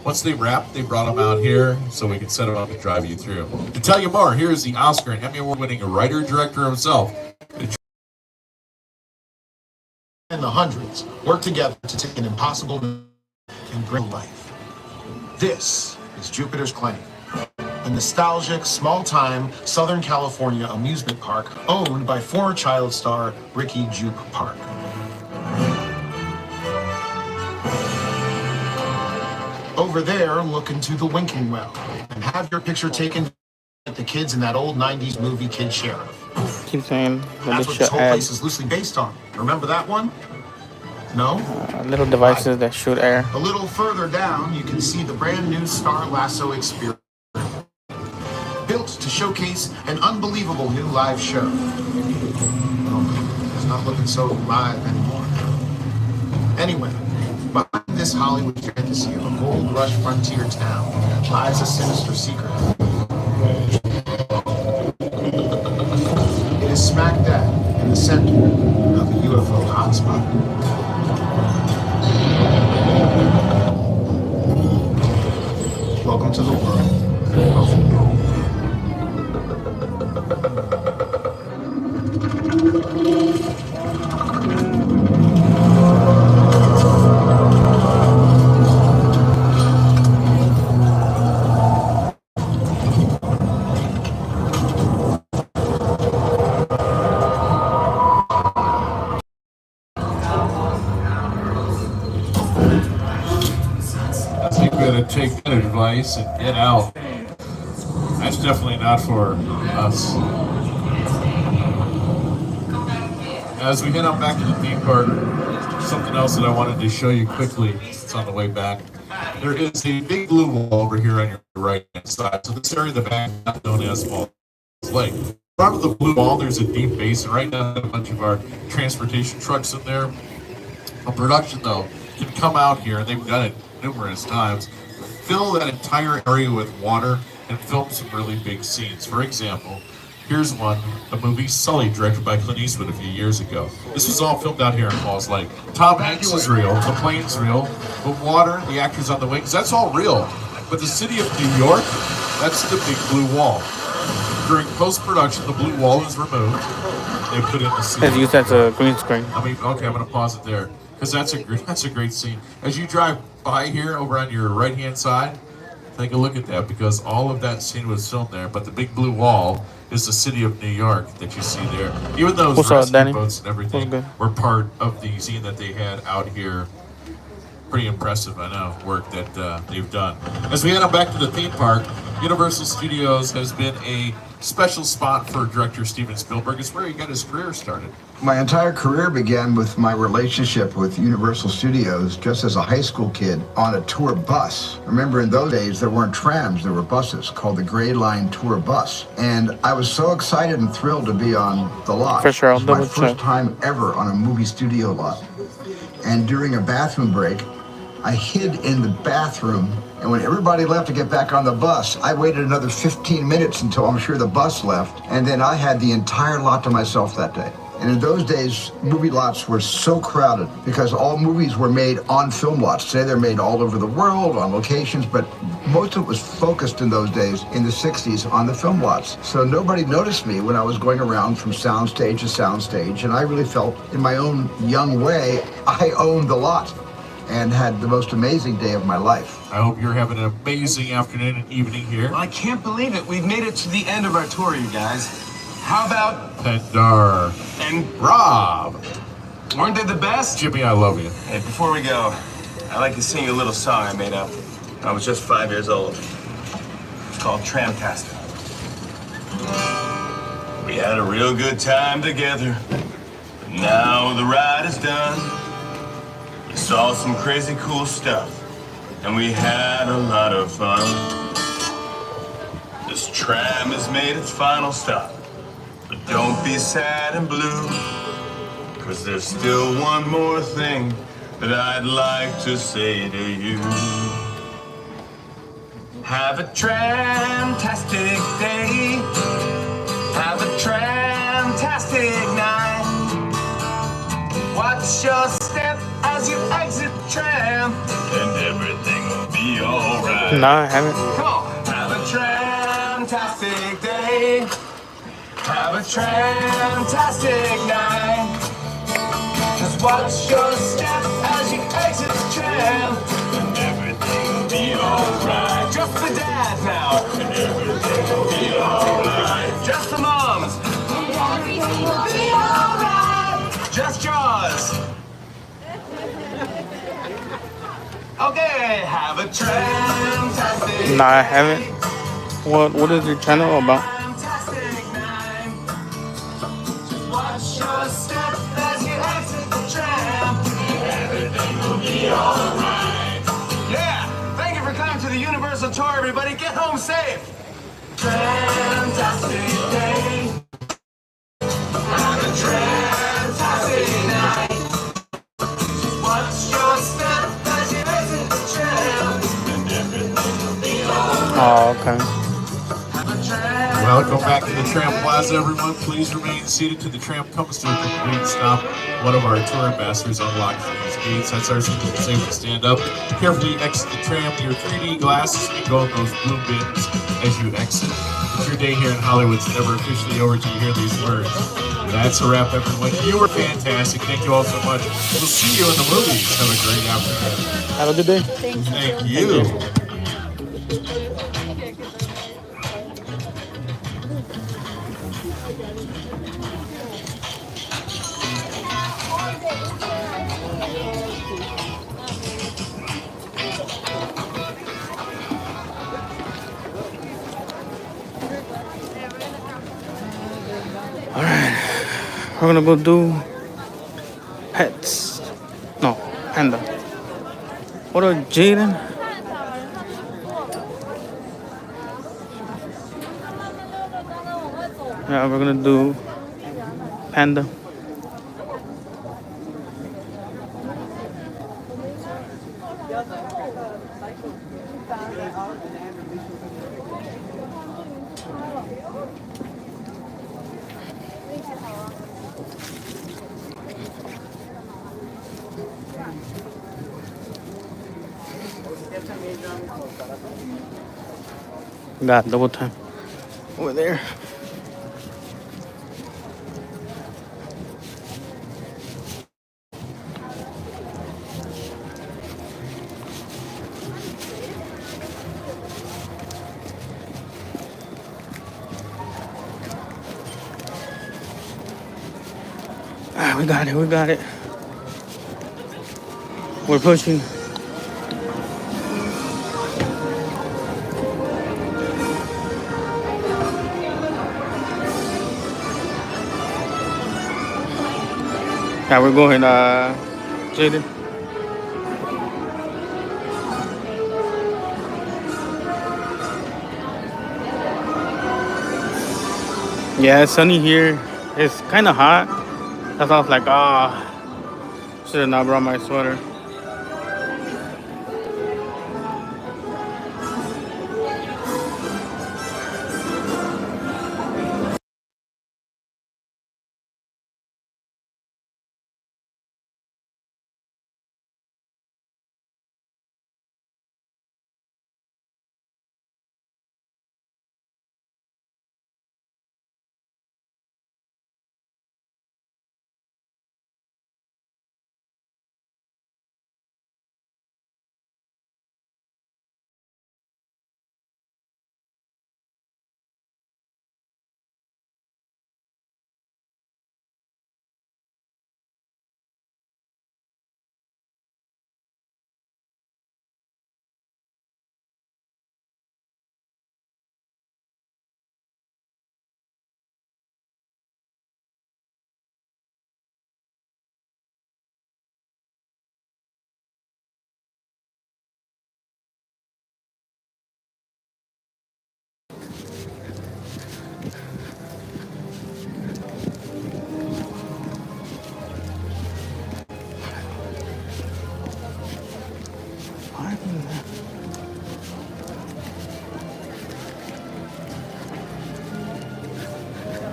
Once they wrapped, they brought them out here so we could set them up and drive you through. To tell you more, here's the Oscar and Emmy Award-winning writer-director himself. And the hundreds work together to take an impossible and bring life. This is Jupiter's Claim, a nostalgic, small-time Southern California amusement park owned by former child star Ricky Juke Park. Over there, look into the winking well and have your picture taken with the kids in that old 90s movie Kid Sheriff. Keep saying That's what this whole place is loosely based on. Remember that one? No? Little devices that shoot air. A little further down, you can see the brand new Star Lasso experience, built to showcase an unbelievable new live show. Oh, it's not looking so live anymore. Anyway, behind this Hollywood fantasy of a gold rush frontier town lies a sinister secret. It is smack dab in the center of a UFO hotspot. Welcome to the world of take that advice and get out. That's definitely not for us. As we head on back to the theme park, something else that I wanted to show you quickly, it's on the way back. There is a big blue wall over here on your right hand side. So this area of the back is not known as Falls Lake. In front of the blue wall, there's a deep basin. Right now, a bunch of our transportation trucks in there. A production, though, can come out here, and they've done it numerous times, fill that entire area with water and film some really big scenes. For example, here's one, the movie Sully, directed by Clint Eastwood a few years ago. This was all filmed out here in Falls Lake. Tom Hanks is real, the plane's real, the water, the actors on the wings, that's all real. But the city of New York, that's the big blue wall. During post-production, the blue wall is removed. They put in the scene. It's used as a green screen. I mean, okay, I'm gonna pause it there, because that's a great scene. As you drive by here over on your right hand side, take a look at that, because all of that scene was filmed there, but the big blue wall is the city of New York that you see there. Even those rescue boats and everything were part of the scene that they had out here. Pretty impressive, I know, work that they've done. As we head on back to the theme park, Universal Studios has been a special spot for director Steven Spielberg. It's where he got his career started. My entire career began with my relationship with Universal Studios just as a high school kid on a tour bus. Remember, in those days, there weren't trams, there were buses called the Gray Line Tour Bus. And I was so excited and thrilled to be on the lot. For sure, it was my first time ever on a movie studio lot. And during a bathroom break, I hid in the bathroom, and when everybody left to get back on the bus, I waited another 15 minutes until I'm sure the bus left, and then I had the entire lot to myself that day. And in those days, movie lots were so crowded because all movies were made on film lots. Today they're made all over the world, on locations, but most of it was focused in those days, in the 60s, on the film lots. So nobody noticed me when I was going around from soundstage to soundstage, and I really felt, in my own young way, I owned the lot and had the most amazing day of my life. I hope you're having an amazing afternoon and evening here. Well, I can't believe it. We've made it to the end of our tour, you guys. How about Pendar and Rob? Weren't they the best? Jimmy, I love you. Hey, before we go, I'd like to sing you a little song I made up. I was just 5 years old. It's called Tramtastic. We had a real good time together, but now the ride is done. We saw some crazy cool stuff, and we had a lot of fun. This tram has made its final stop, but don't be sad and blue, 'cause there's still one more thing that I'd like to say to you. Have a tramtastic day. Have a tramtastic night. Watch your step as you exit the tram, and everything will be alright. No, I haven't. Come on. Have a tramtastic day. Have a tramtastic night. Just watch your step as you exit the tram, and everything will be alright. Just the dads now, and everything will be alright. Just the moms, and everything will be alright. Just yours. Okay, have a tramtastic. No, I haven't. What is your channel about? Watch your step as you exit the tram. Everything will be alright. Yeah! Thank you for coming to the Universal Tour, everybody. Get home safe. Fantastic day. Have a fantastic night. Watch your step as you exit the tram. And everything will be alright. Oh, okay. Welcome back to the Tram Plaza, everyone. Please remain seated till the tram comes to a complete stop. One of our tour ambassadors unlocks these gates. That's our signal to safe to stand up. Carefully exit the tram. Your 3D glasses can go in those blue bins as you exit. But your day here in Hollywood's never officially over till you hear these words. That's a wrap, everyone. You were fantastic. Thank you all so much. We'll see you in the movies. Have a great afternoon. Have a good day. Thank you. Alright. We're gonna go do pets. No, panda. What are Jaden? Yeah, we're gonna do panda. Got double time over there. Ah, we got it, we got it. We're pushing. Yeah, we're going, Jaden. Yeah, it's sunny here. It's kind of hot. That's why I was like, should have not brought my sweater.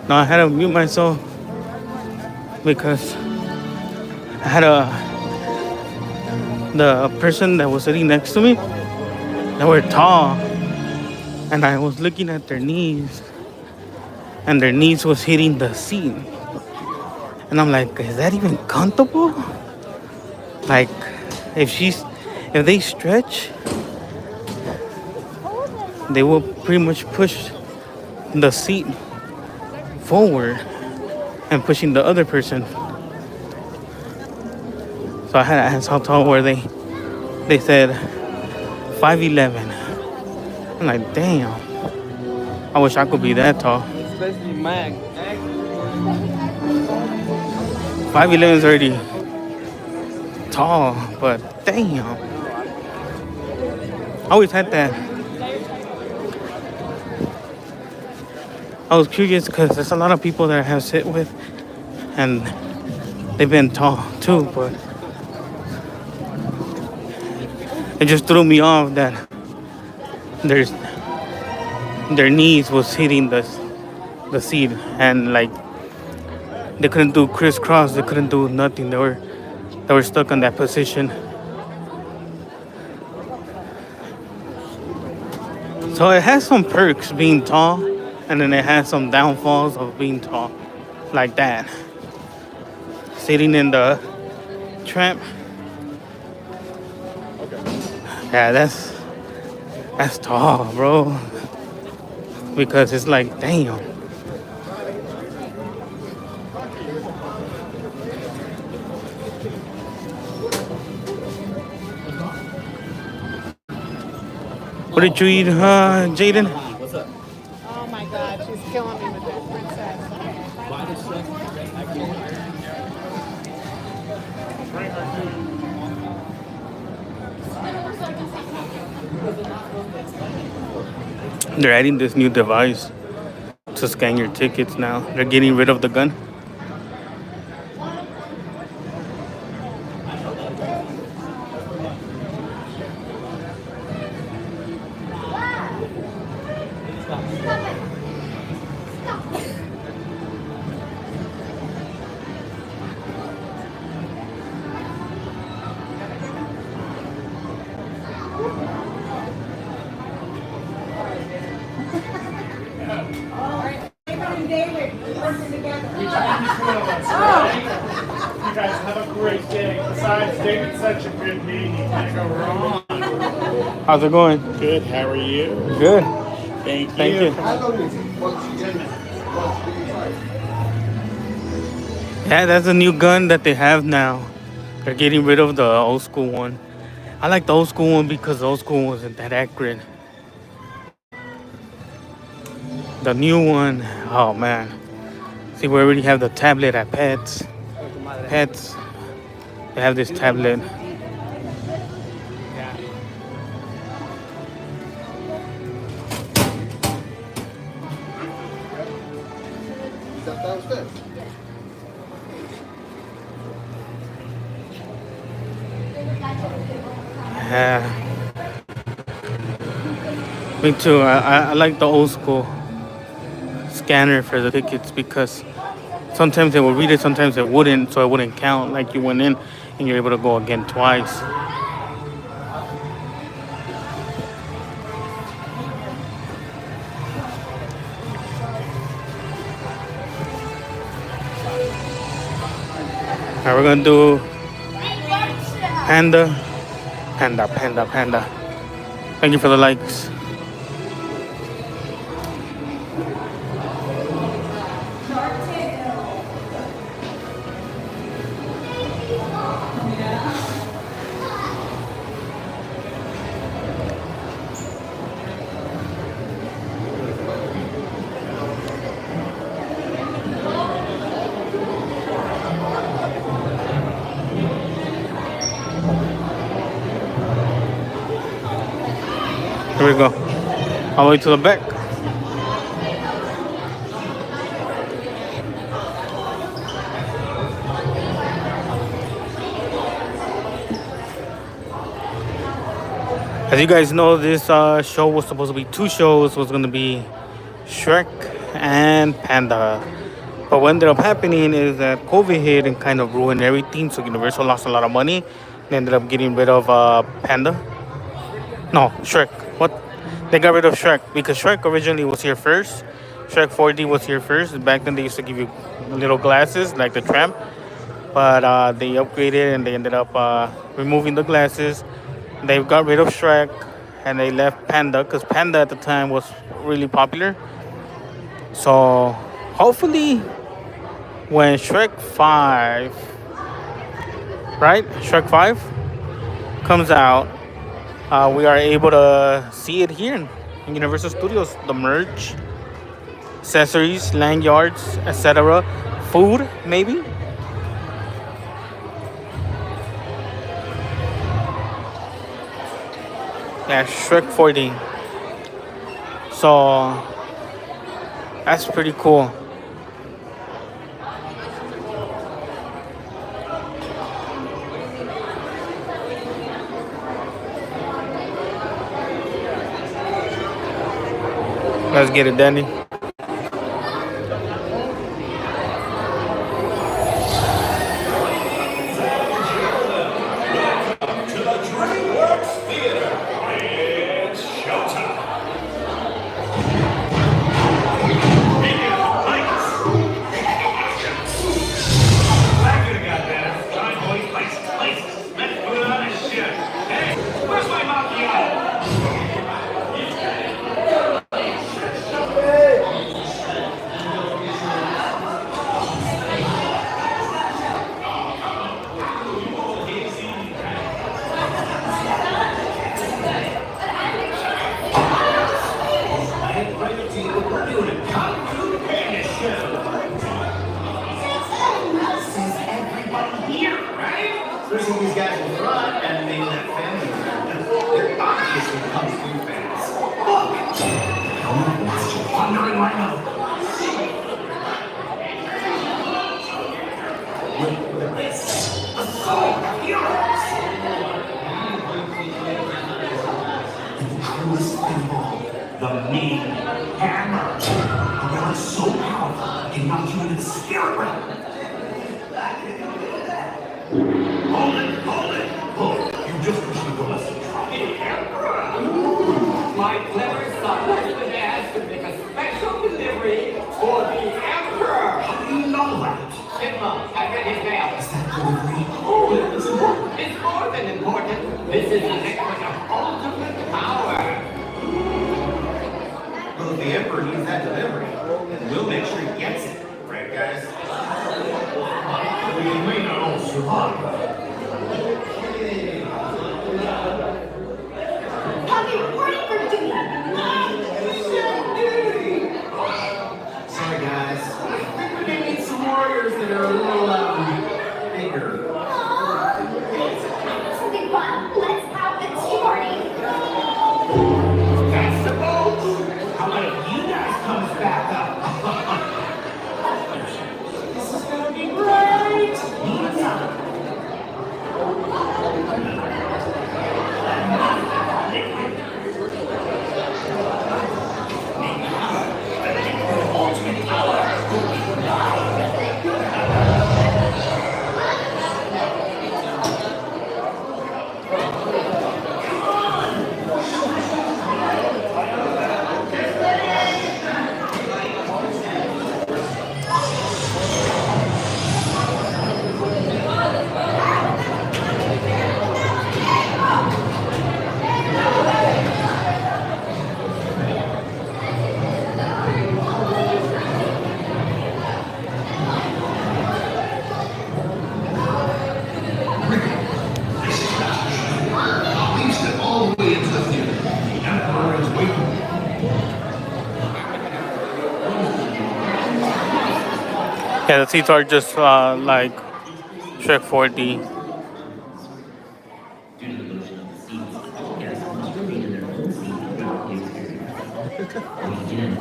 No, I had to mute myself because I had the person that was sitting next to me, they were tall, and I was looking at their knees, and their knees was hitting the seat, and I'm like, is that even comfortable? Like, if they stretch, they will pretty much push the seat forward and pushing the other person. So I had to ask how tall were they. They said 5'11". I'm like, damn. I wish I could be that tall. Especially Mac. 5'11" is already tall, but damn. I always had that. I was curious because there's a lot of people that I have sit with, and they've been tall too, but it just threw me off that their knees was hitting the seat, and like they couldn't do crisscross, they couldn't do nothing. They were stuck in that position. So it has some perks being tall, and then it has some downfalls of being tall, like that. Sitting in the tramp. Yeah, that's tall, bro. Because it's like, damn. What did you eat, Jaden? What's up? Oh my God, she's killing me with that princess. They're adding this new device to scan your tickets now. They're getting rid of the gun. You guys have a great day. Besides, David's such a good meeting. You can't go wrong. How's it going? Good. How are you? Good. Thank you. Thank you. Yeah, that's a new gun that they have now. They're getting rid of the old school one. I like the old school one because the old school wasn't that accurate. The new one, oh man. See, we already have the tablet at Pets. Pets, they have this tablet. Yeah. Me too. I like the old school scanner for the tickets because sometimes they will read it, sometimes it wouldn't, so it wouldn't count like you went in and you're able to go again twice. Alright, we're gonna do Panda. Thank you for the likes. Here we go. All the way to the back. As you guys know, this show was supposed to be two shows. It was going to be Shrek and Panda. But what ended up happening is that COVID hit and kind of ruined everything. So Universal lost a lot of money. They ended up getting rid of Panda. No, Shrek. What? They got rid of Shrek because Shrek originally was here first. Shrek 4D was here first. Back then they used to give you little glasses like the tramp. But they upgraded and they ended up removing the glasses. They got rid of Shrek and they left Panda because Panda at the time was really popular. So hopefully when Shrek 5, right? Shrek 5 comes out, we are able to see it here in Universal Studios. The merch, accessories, lanyards, etc. Food, maybe. Yeah, Shrek 4D. So that's pretty cool. Let's get it, Danny. Losing these guys in front and making that family around. They're obviously Kung Fu fans. Look! Don't watch it. Thundering right now. With this, the soul of heroes. The truest symbol, the mean hammer. A relic so powerful, it can knock you into the spirit realm. Hold it! Look, you just received a message from the Emperor! My clever son has been asked to make a special delivery for the Emperor! How do you know that? Chipmunk, I read his mail. Is that delivery? Oh, it's important. It's more than important. This is an expression of ultimate power. Well, if the Emperor needs that delivery, then we'll make sure he gets it. Right, guys? We may not all survive. Sorry, guys. I think we need some warriors that are a little bigger. Let's have a tea party. That's the boat. How about if you guys comes back up? This is gonna be great. Meantime. Yeah, the seats are just like Shrek 4D.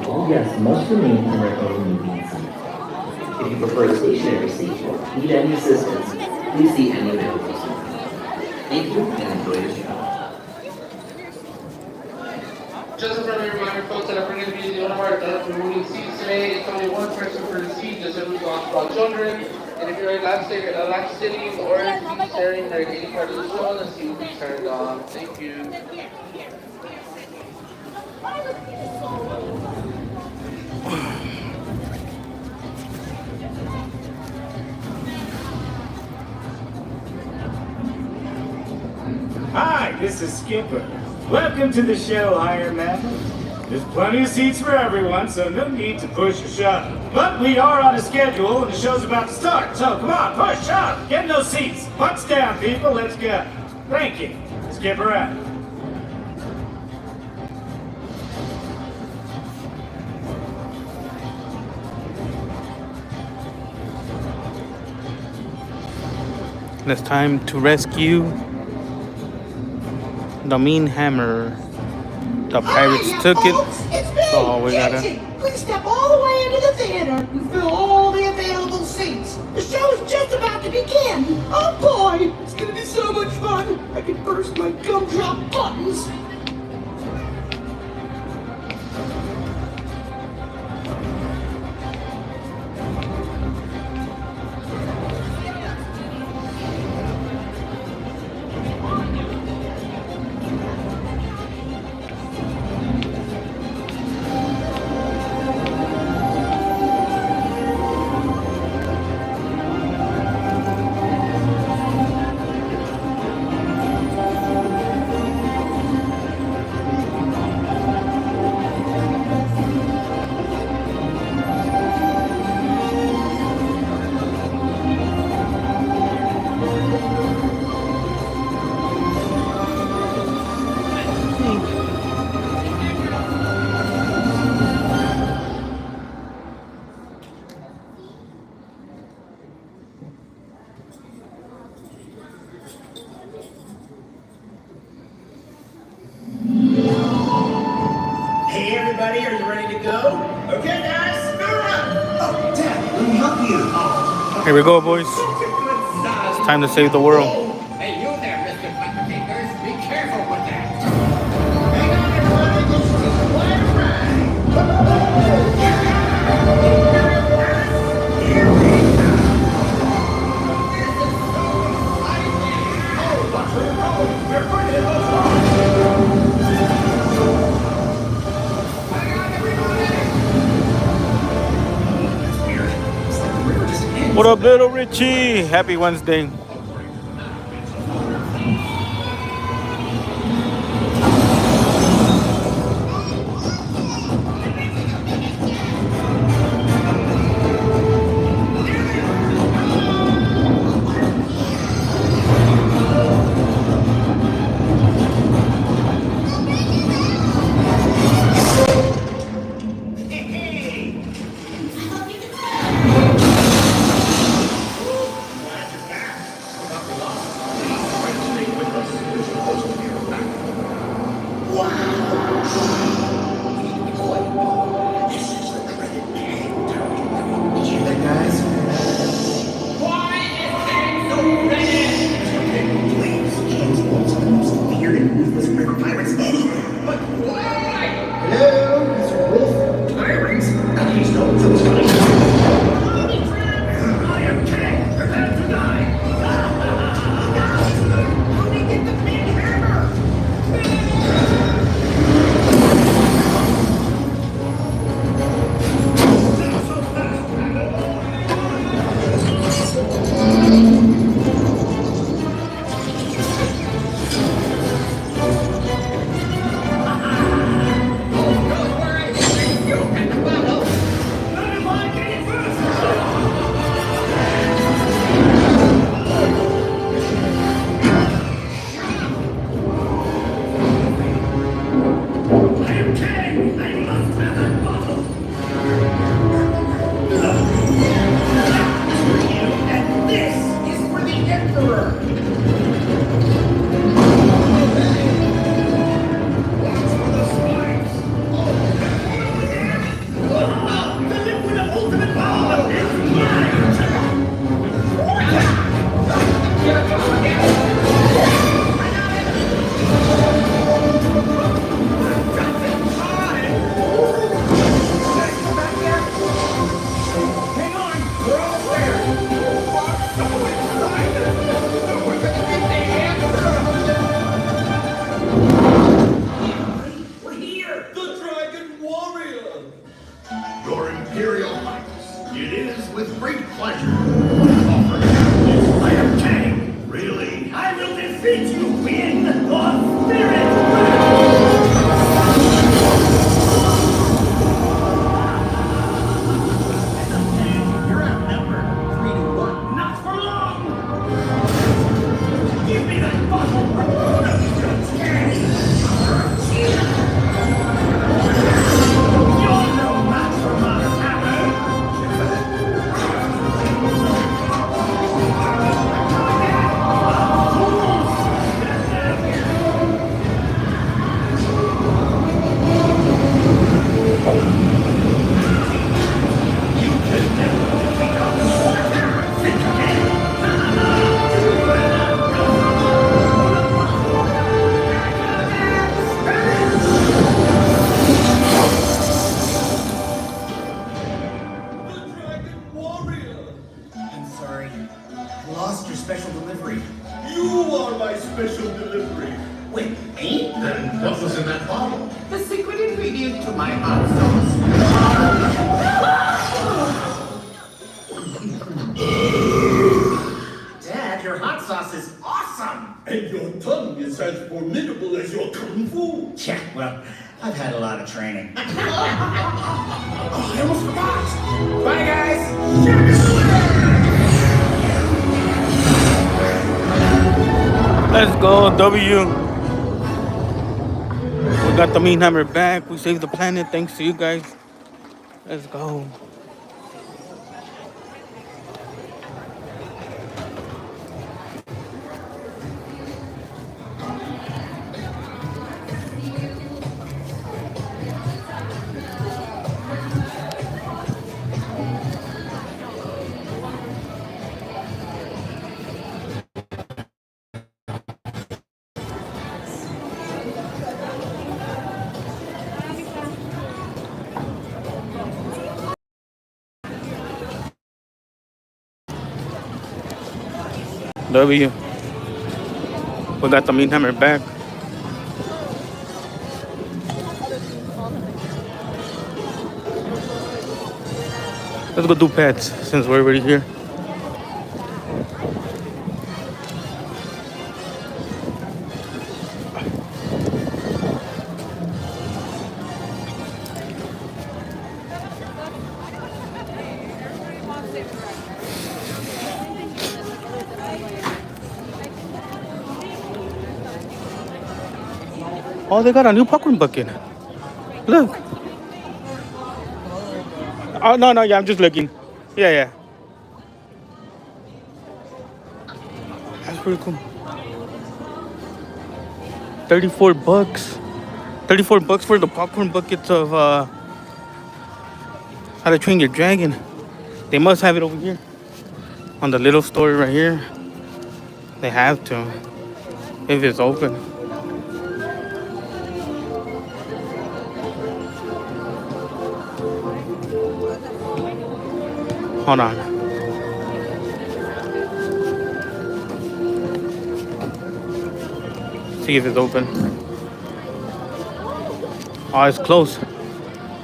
All guests must remain in their own moving seats. If you prefer a stationary seat or need any assistance, please see any available seat. Thank you and enjoy your show. Just a friendly reminder, folks, that are bringing to be one of our done removing seats today. It's only one person per seat, just so we don't about children. And if you're last sitting or TV staring during any part of the show, the seat will be turned on. Thank you. Hi, this is Skipper. Welcome to the show, Iron Man. There's plenty of seats for everyone, so no need to push or shove. But we are on a schedule, and the show's about to start. So come on, push, shove, get in those seats. Butts down, people, let's go. Thank you. Skipper out. And it's time to rescue the mean hammer. The pirates took it, so we gotta. Please step all the way into the theater and fill all the available seats. The show's just about to begin. Oh boy, it's gonna be so much fun. I can burst my gumdrop buttons. Hey everybody, are you ready to go? Okay guys, go run! Oh, Dad, let me help you. Here we go, boys. It's time to save the world. Hey, you there, Mr. Buckertakers. Be careful with that. What up, little Richie? Happy Wednesday. It is with great pleasure. I am Kang. Really? I will defeat you in the spirit. You're outnumbered 3-1. Not for long. Give me that bottle. You're no match for my hammer. I'm sorry. I lost your special delivery. You are my special delivery. Wait, me? Then what was in that bottle? The secret ingredient to my hot sauce. Dad, your hot sauce is awesome! And your tongue is as formidable as your kung fu. Yeah, well, I've had a lot of training. Oh, I almost forgot! Bye, guys! Let's go, W. We got the mean hammer back. We saved the planet thanks to you guys. Let's go. W. We got the mean hammer back. Let's go do pets since we're already here. Oh, they got a new popcorn bucket. Look. Oh, no, yeah, I'm just looking. Yeah. That's pretty cool. 34 bucks. 34 bucks for the popcorn buckets of How to Train Your Dragon. They must have it over here. On the little store right here. They have to. If it's open. Hold on. See if it's open. Oh, it's closed.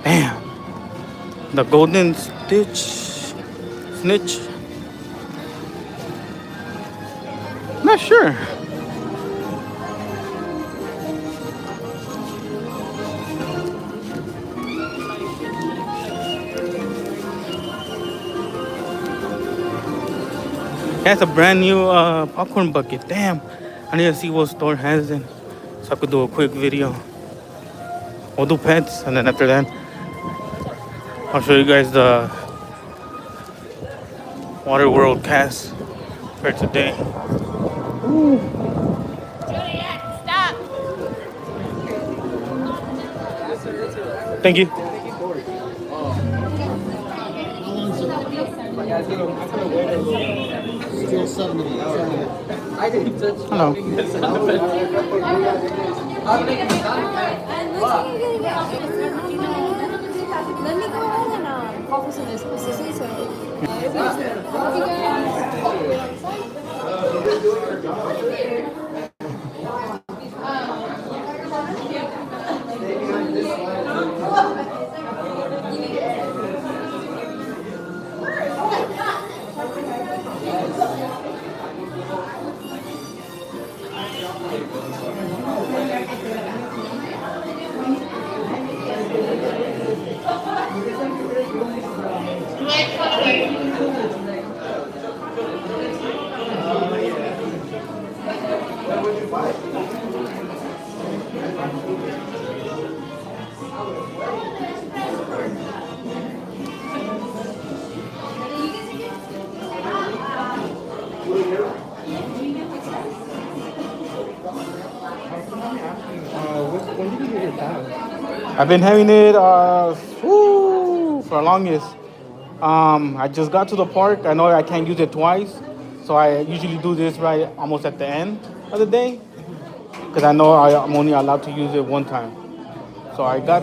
Damn. The golden snitch. Not sure. That's a brand new popcorn bucket. Damn. I need to see what store has it so I could do a quick video. We'll do pets, and then after that I'll show you guys the Water World cast for today. Ooh. Juliet, stop. Thank you. Hello. Let me go ahead and call for some assistance. I've been having it for longest. I just got to the park. I know I can't use it twice, so I usually do this right almost at the end of the day because I know I'm only allowed to use it one time. So I got.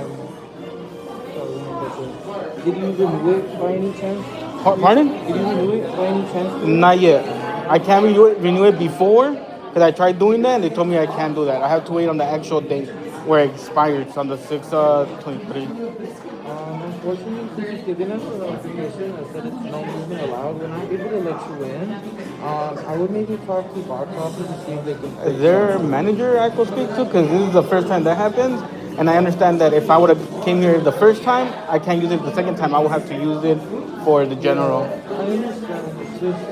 Did you renew it by any chance? Pardon? Did you renew it by any chance? Not yet. I can't renew it before because I tried doing that and they told me I can't do that. I have to wait on the actual date where it expires on the 6th of 23. Unfortunately, since you've given us a notification that said it's no movement allowed, we're not able to let you in. I would maybe talk to box office to see if they can. Is there a manager I could speak to? Because this is the first time that happens. And I understand that if I would have came here the first time, I can't use it the second time. I will have to use it for the general. I understand. It's just,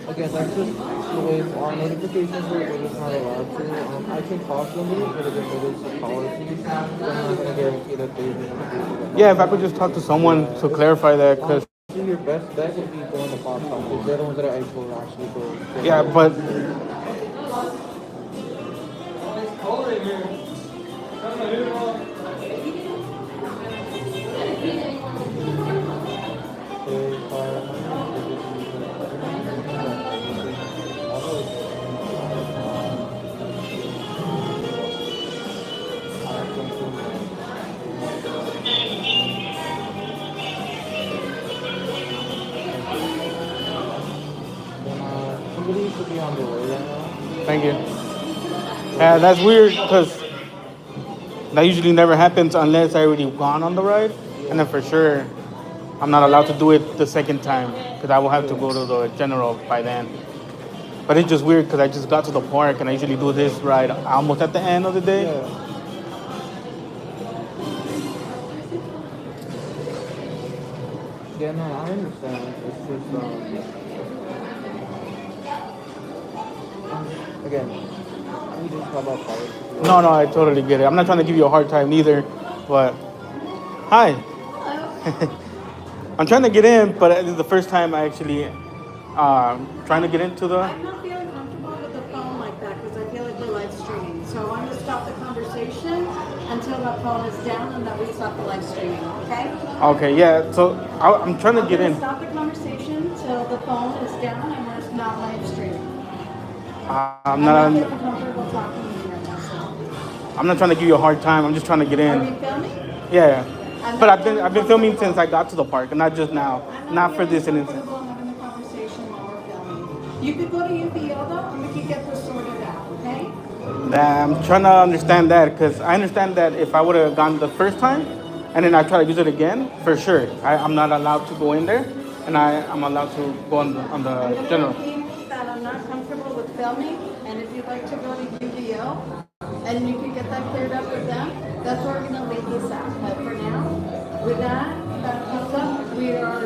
again, that's just the way our notifications are. We're just not allowed to. I can call somebody, but again, there is a policy. So I'm not going to guarantee that they're going to do that. Yeah, if I could just talk to someone to clarify that, because... Your best bet would be going to box office. They're the ones that are able to actually go. Yeah, but... Somebody should be on the way right now. Thank you. Yeah, that's weird because that usually never happens unless I already gone on the ride. And then for sure, I'm not allowed to do it the second time because I will have to go to the general by then. But it's just weird because I just got to the park and I usually do this ride almost at the end of the day. Yeah, no, I understand. It's just, again, we just talk about policy. No, I totally get it. I'm not trying to give you a hard time either, but hi. I'm trying to get in, but this is the first time I actually trying to get into the... I'm not feeling comfortable with the phone like that because I feel like we're live streaming. So I want to stop the conversation until the phone is down and that we stop the live streaming, okay? Okay, yeah, so I'm trying to get in. Stop the conversation till the phone is down and we're not live streaming. I'm not feeling comfortable talking to you right now, so. I'm not trying to give you a hard time. I'm just trying to get in. Are you filming? Yeah. But I've been filming since I got to the park, and not just now. Not for this instance. Having a conversation while we're filming. You could go to UPO though, and we can get this sorted out, okay? I'm trying to understand that because I understand that if I would have gone the first time and then I try to use it again, for sure, I'm not allowed to go in there, and I'm allowed to go on the general. That I'm not comfortable with filming, and if you'd like to go to UPO, and you can get that cleared up with them, that's where we're going to leave this at. But for now, with that comes up, we are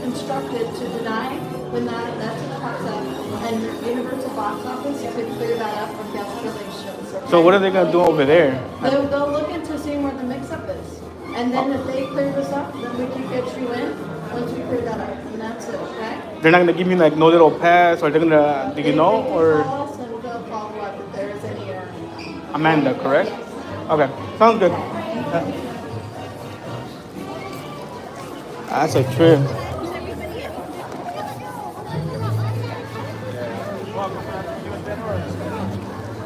instructed to deny when that pops up, and Universal Box Office to clear that up from guest relations. Okay? So what are they going to do over there? They'll look into seeing where the mix-up is, and then if they clear this up, then we can get you in once we clear that up, and that's it, okay? They're not going to give me like no little pass, or they're going to, do you know, or... Amanda, correct? Okay, sounds good. That's a trip.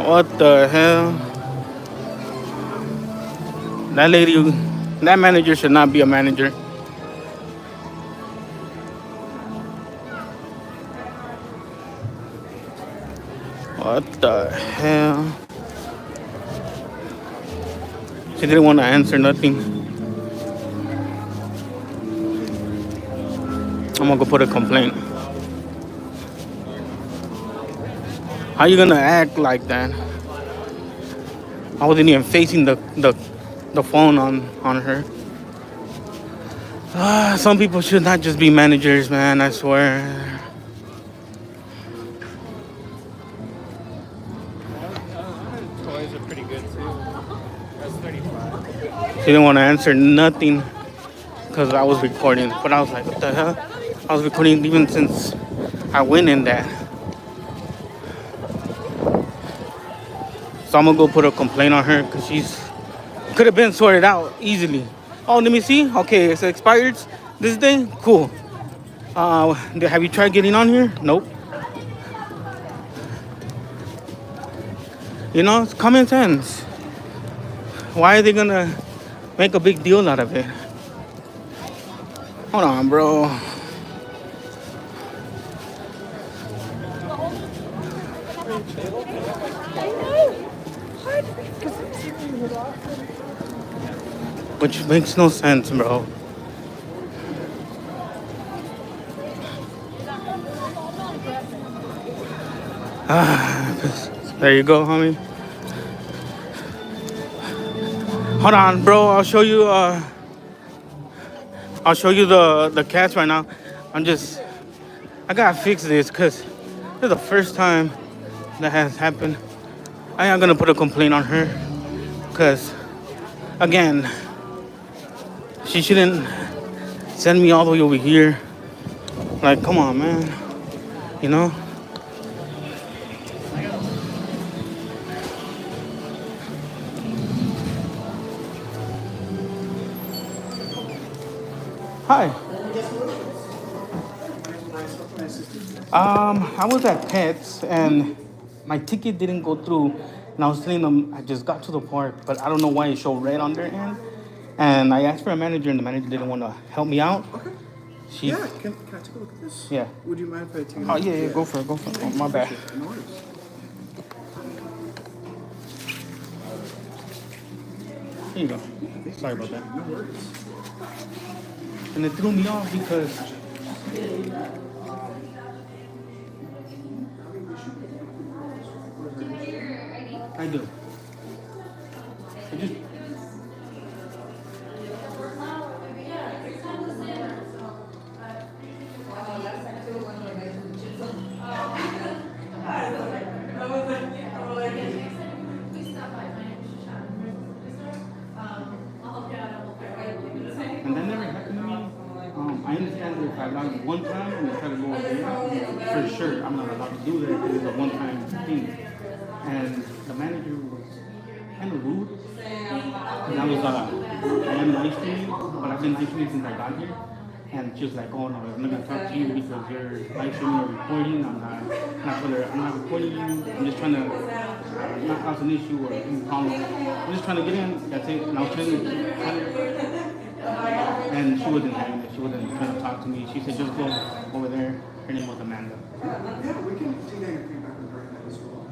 What the hell? That manager should not be a manager. What the hell? She didn't want to answer nothing. I'm gonna go put a complaint. How you gonna act like that? I wasn't even facing the phone on her. Some people should not just be managers, man, I swear. Toys are pretty good too. That's 35. She didn't want to answer nothing because I was recording. But I was like, what the hell? I was recording even since I went in there. So I'm going to go put a complaint on her because she's could have been sorted out easily. Oh, let me see. Okay, it's expired this day. Cool. Have you tried getting on here? Nope. You know, it's common sense. Why are they gonna make a big deal out of it? Hold on, bro. Which makes no sense, bro. There you go, homie. Hold on, bro. I'll show you. I'll show you the cats right now. I gotta fix this because this is the first time that has happened. I am gonna put a complaint on her because, again, she shouldn't send me all the way over here. Like, come on, man. You know? Hi. I was at Pets and my ticket didn't go through. And I was telling them I just got to the park, but I don't know why it showed red on their end. And I asked for a manager, and the manager didn't want to help me out. Okay. Yeah, can I take a look at this? Yeah. Would you mind if I take a Oh, look? yeah, go for it. Oh, my bad. No worries. Here you go. Sorry about that. No worries. And it threw me off because I do. I just and that never happened to me. I understand that if I log one time and I try to go again, for sure I'm not allowed to do that because it's a one-time thing. And the manager was kind of rude. And I am nice to you, but I've been nice to you since I got here. And she was like, oh no, I'm not gonna talk to you because you're live streaming or recording. I'm not recording you. I'm just trying to not cause an issue or any problem. I'm just trying to get in. That's it. And I was trying to. And she wasn't having it. She wasn't trying to talk to me. She said, just go over there. Her name was Amanda. Yeah, we can take that feedback and bring that as well.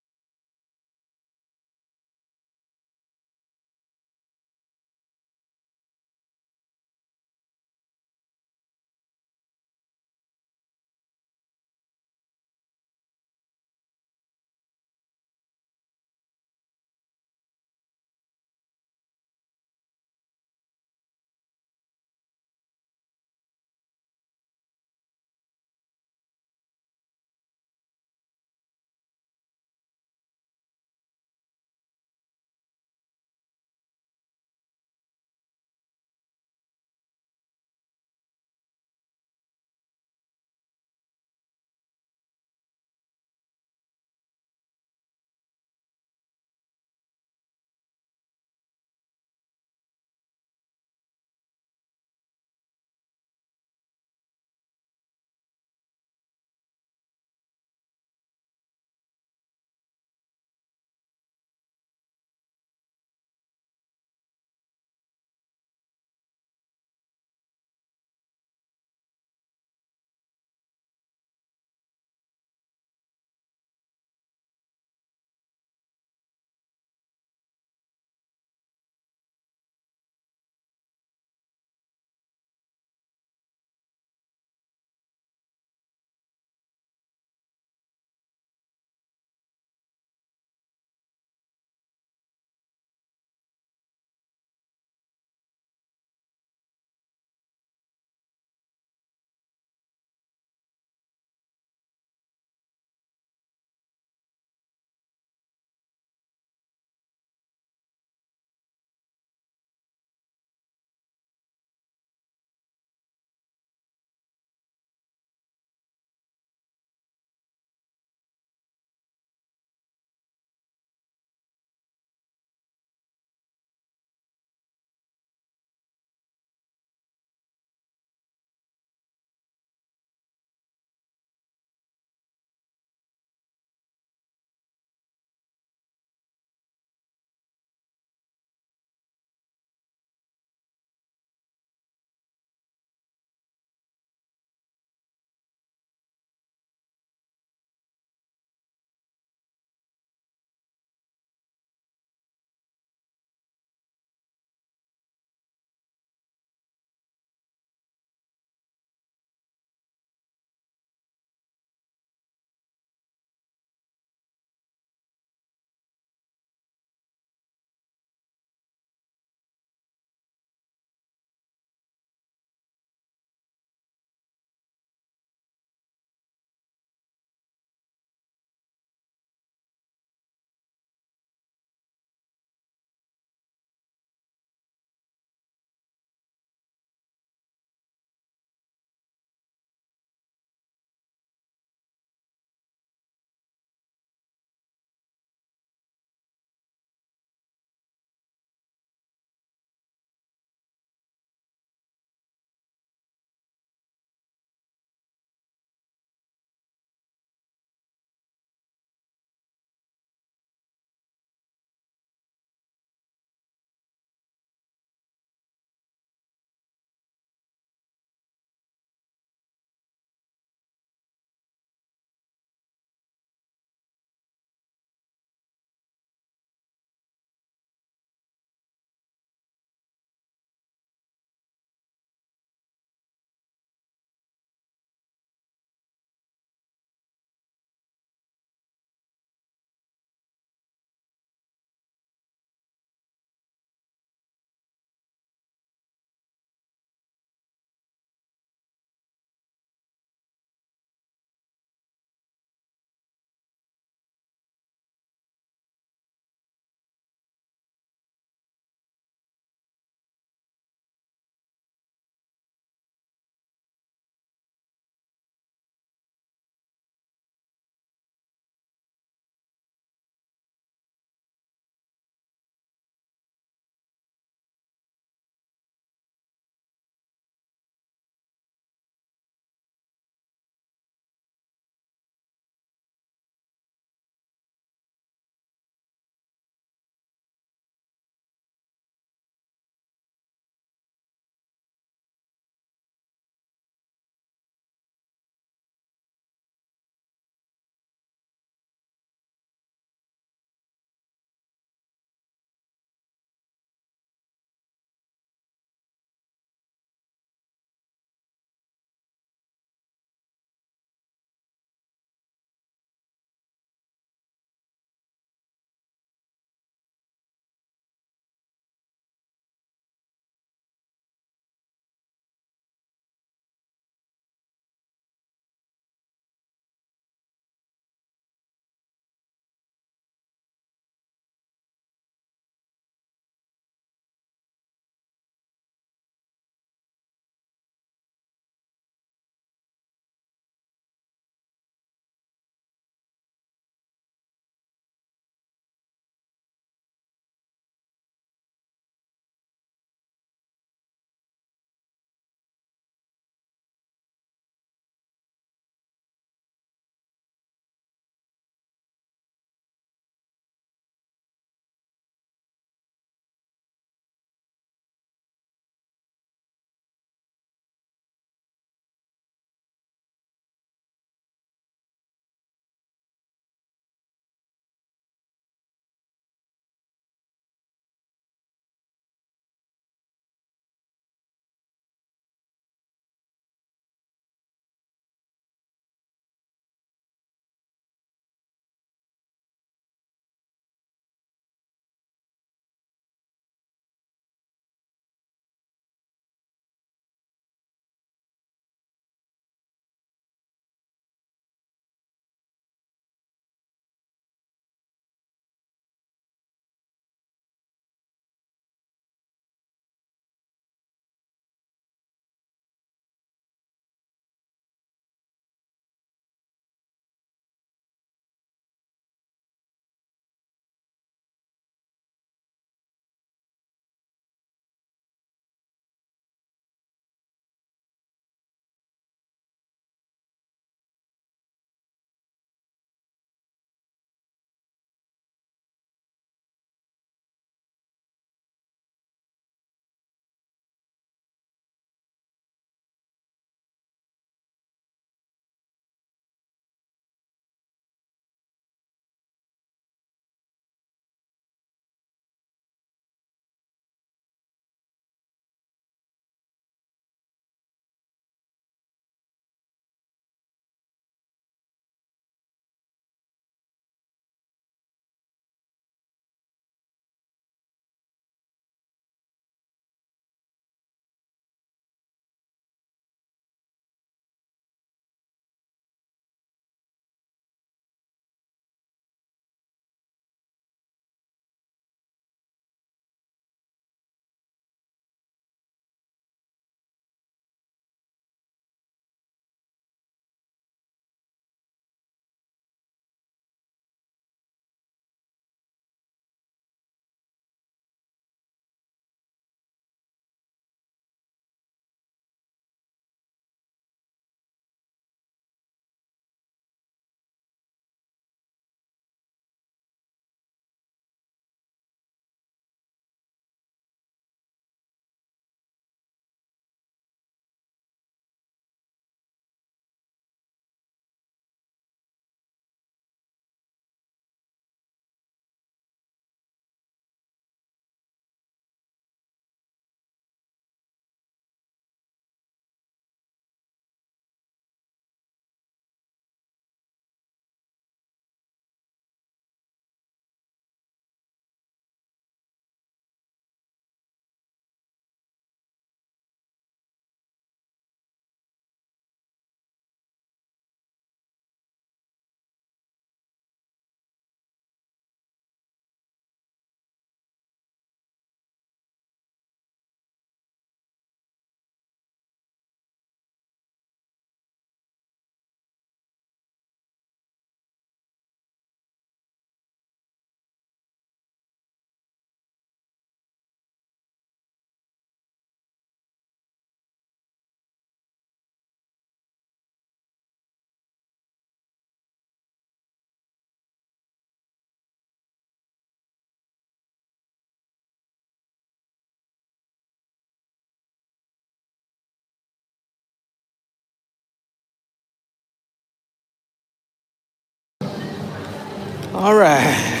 All right.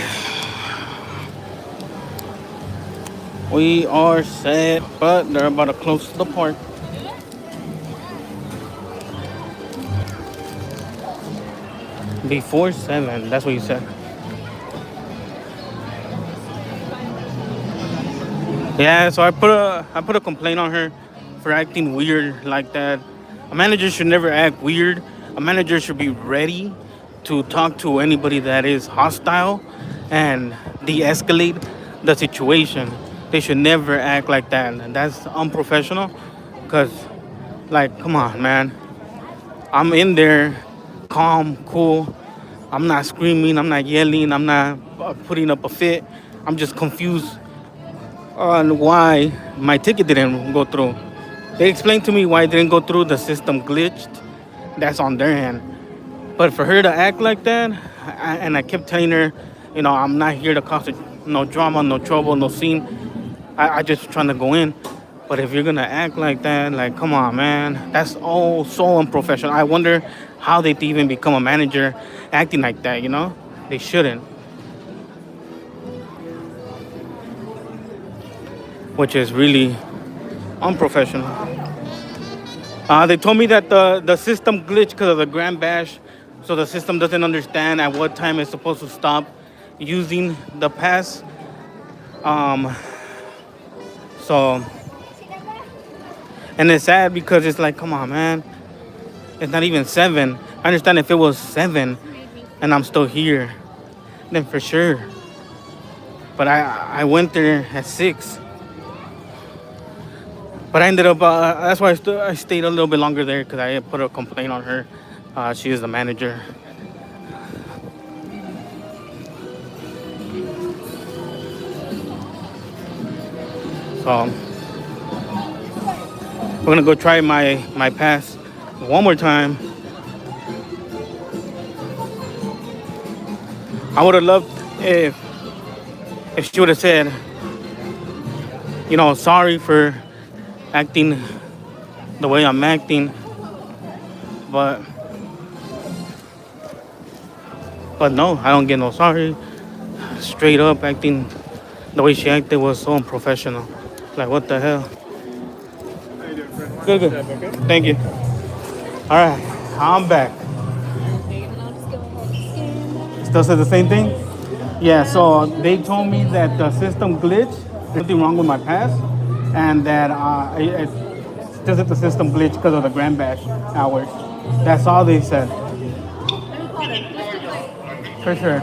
We are set, but they're about to close the park. Before 7, that's what you said. Yeah, so I put a complaint on her for acting weird like that. A manager should never act weird. A manager should be ready to talk to anybody that is hostile and de-escalate the situation. They should never act like that, and that's unprofessional. Cause, like, come on, man. I'm in there, calm, cool. I'm not screaming. I'm not yelling. I'm not putting up a fit. I'm just confused on why my ticket didn't go through. They explained to me why it didn't go through. The system glitched. That's on their hand. But for her to act like that, and I kept telling her, I'm not here to cause no drama, no trouble, no scene. I just trying to go in. But if you're gonna act like that, like, come on, man, that's all so unprofessional. I wonder how they even become a manager acting like that. They shouldn't. Which is really unprofessional. They told me that the system glitched because of the Grand Bash, so the system doesn't understand at what time it's supposed to stop using the pass. So, and it's sad because it's like, come on, man, it's not even 7. I understand if it was 7 and I'm still here, then for sure. But I went there at 6. But I ended up, that's why I stayed a little bit longer there, because I put a complaint on her. She is the manager. So, we're going to go try my pass one more time. I would have loved if she would have said, sorry for acting the way I'm acting, but no, I don't get no sorry. Straight up acting the way she acted was so unprofessional. Like, what the hell? Good. Thank you. All right, I'm back. Still says the same thing? Yeah, so they told me that the system glitched. There's something wrong with my pass, and that it's just that the system glitched because of the Grand Bash hours. That's all they said. For sure.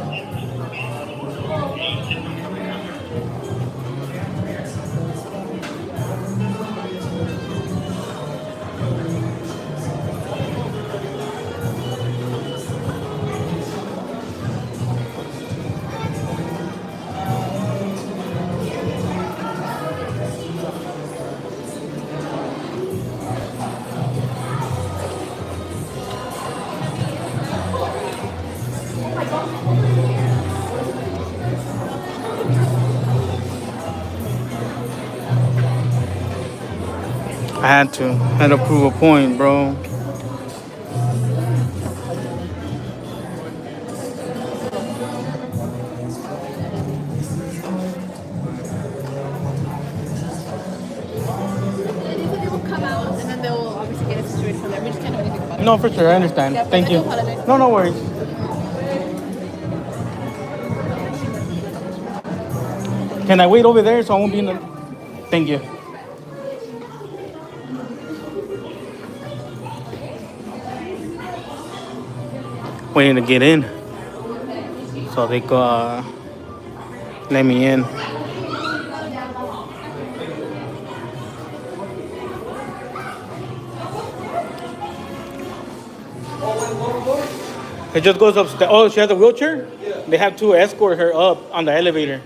I had to prove a point, bro. No, for sure, I understand. Yeah, Thank I you. do apologize. No worries. Can I wait over there so I won't be in the... Thank you. Waiting to get in so they could let me in. It just goes upstairs. Oh, she has a wheelchair? Yeah. They have to escort her up on the elevator.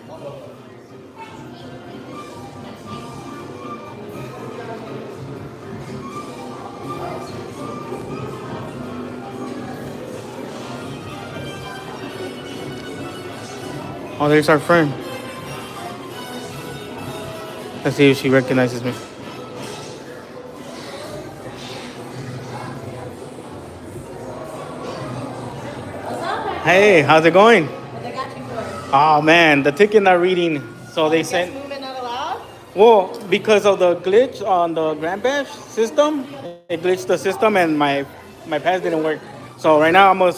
Oh, there's our friend. Let's see if she recognizes me. Hey, how's it going? Oh man, the ticket not reading. So they sent. Movement not allowed? Well, because of the glitch on the Grand Bash system, it glitched the system and my pass didn't work. So right now I'm gonna.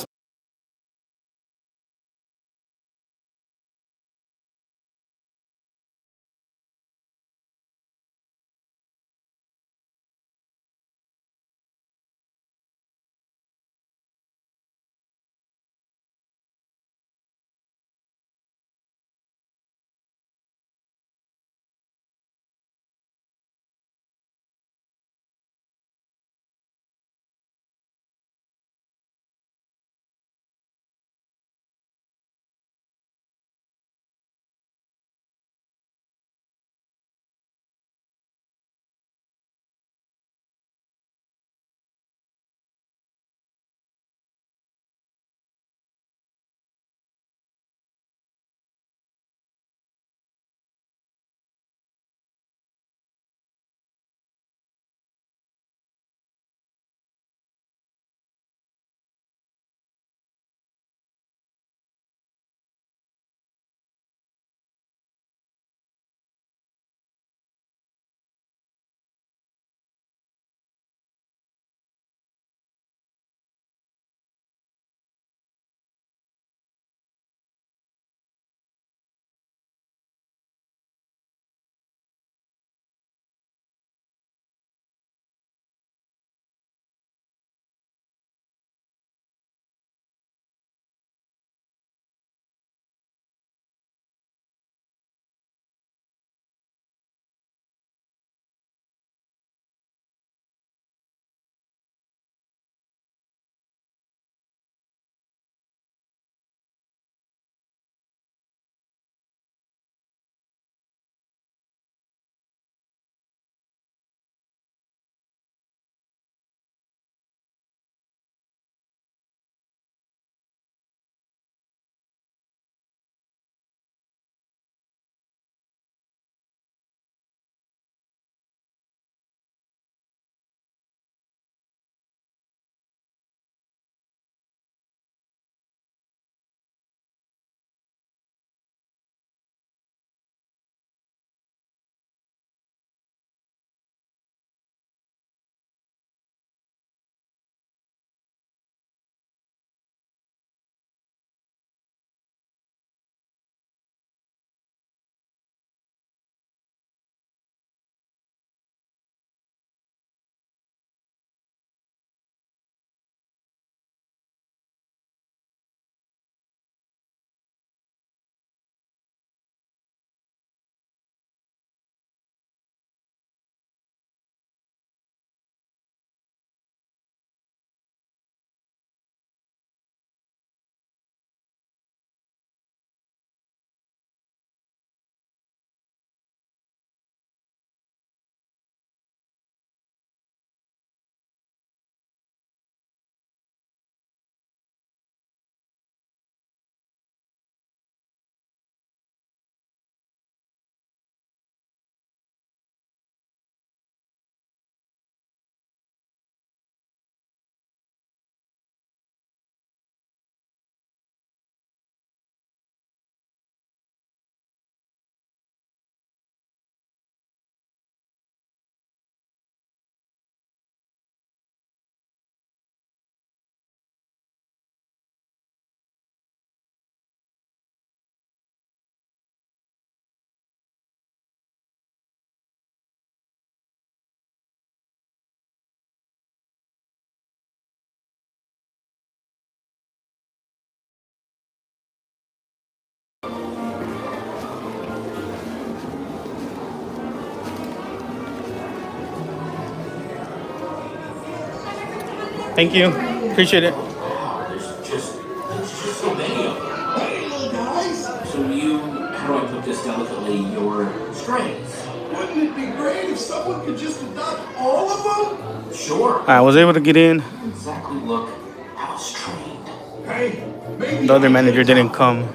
Thank you. Appreciate it. There's just so many of them. Hey, little guys. So you, how do I put this delicately, your strengths? Wouldn't it be great if someone could just adopt all of them? Sure. I was able to get in. Exactly look how it's trained. Hey, maybe The other manager didn't come.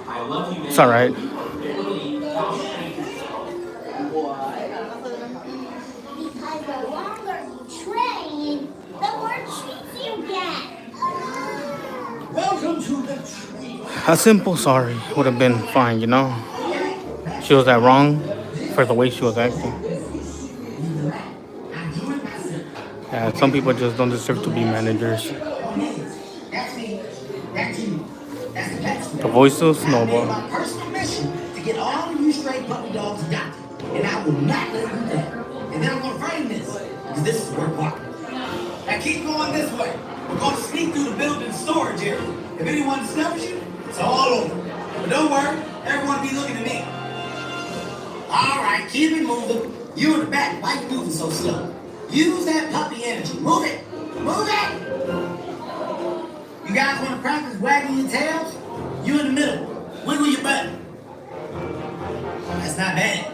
I love you, man. It's all right. Because the longer you train, the more treats you get. Well, A simple sorry would have been fine, you know? She was at wrong for the way she was acting. Yeah, some people just don't deserve to be managers. The voices, no, but Personal mission to get all of you stray puppy dogs adopted. And I will not let you down. And then I'm going to frame this, because this is work walking. Now keep going this way. We're going to sneak through the building storage area. If anyone discovers you, it's all over. But don't worry, everyone will be looking at me. All right, keep it moving. You in the back, why you moving so slow? Use that puppy energy. Move it. Move it. You guys want to practice wagging your tails? You in the middle. Wiggle your butt. That's not bad.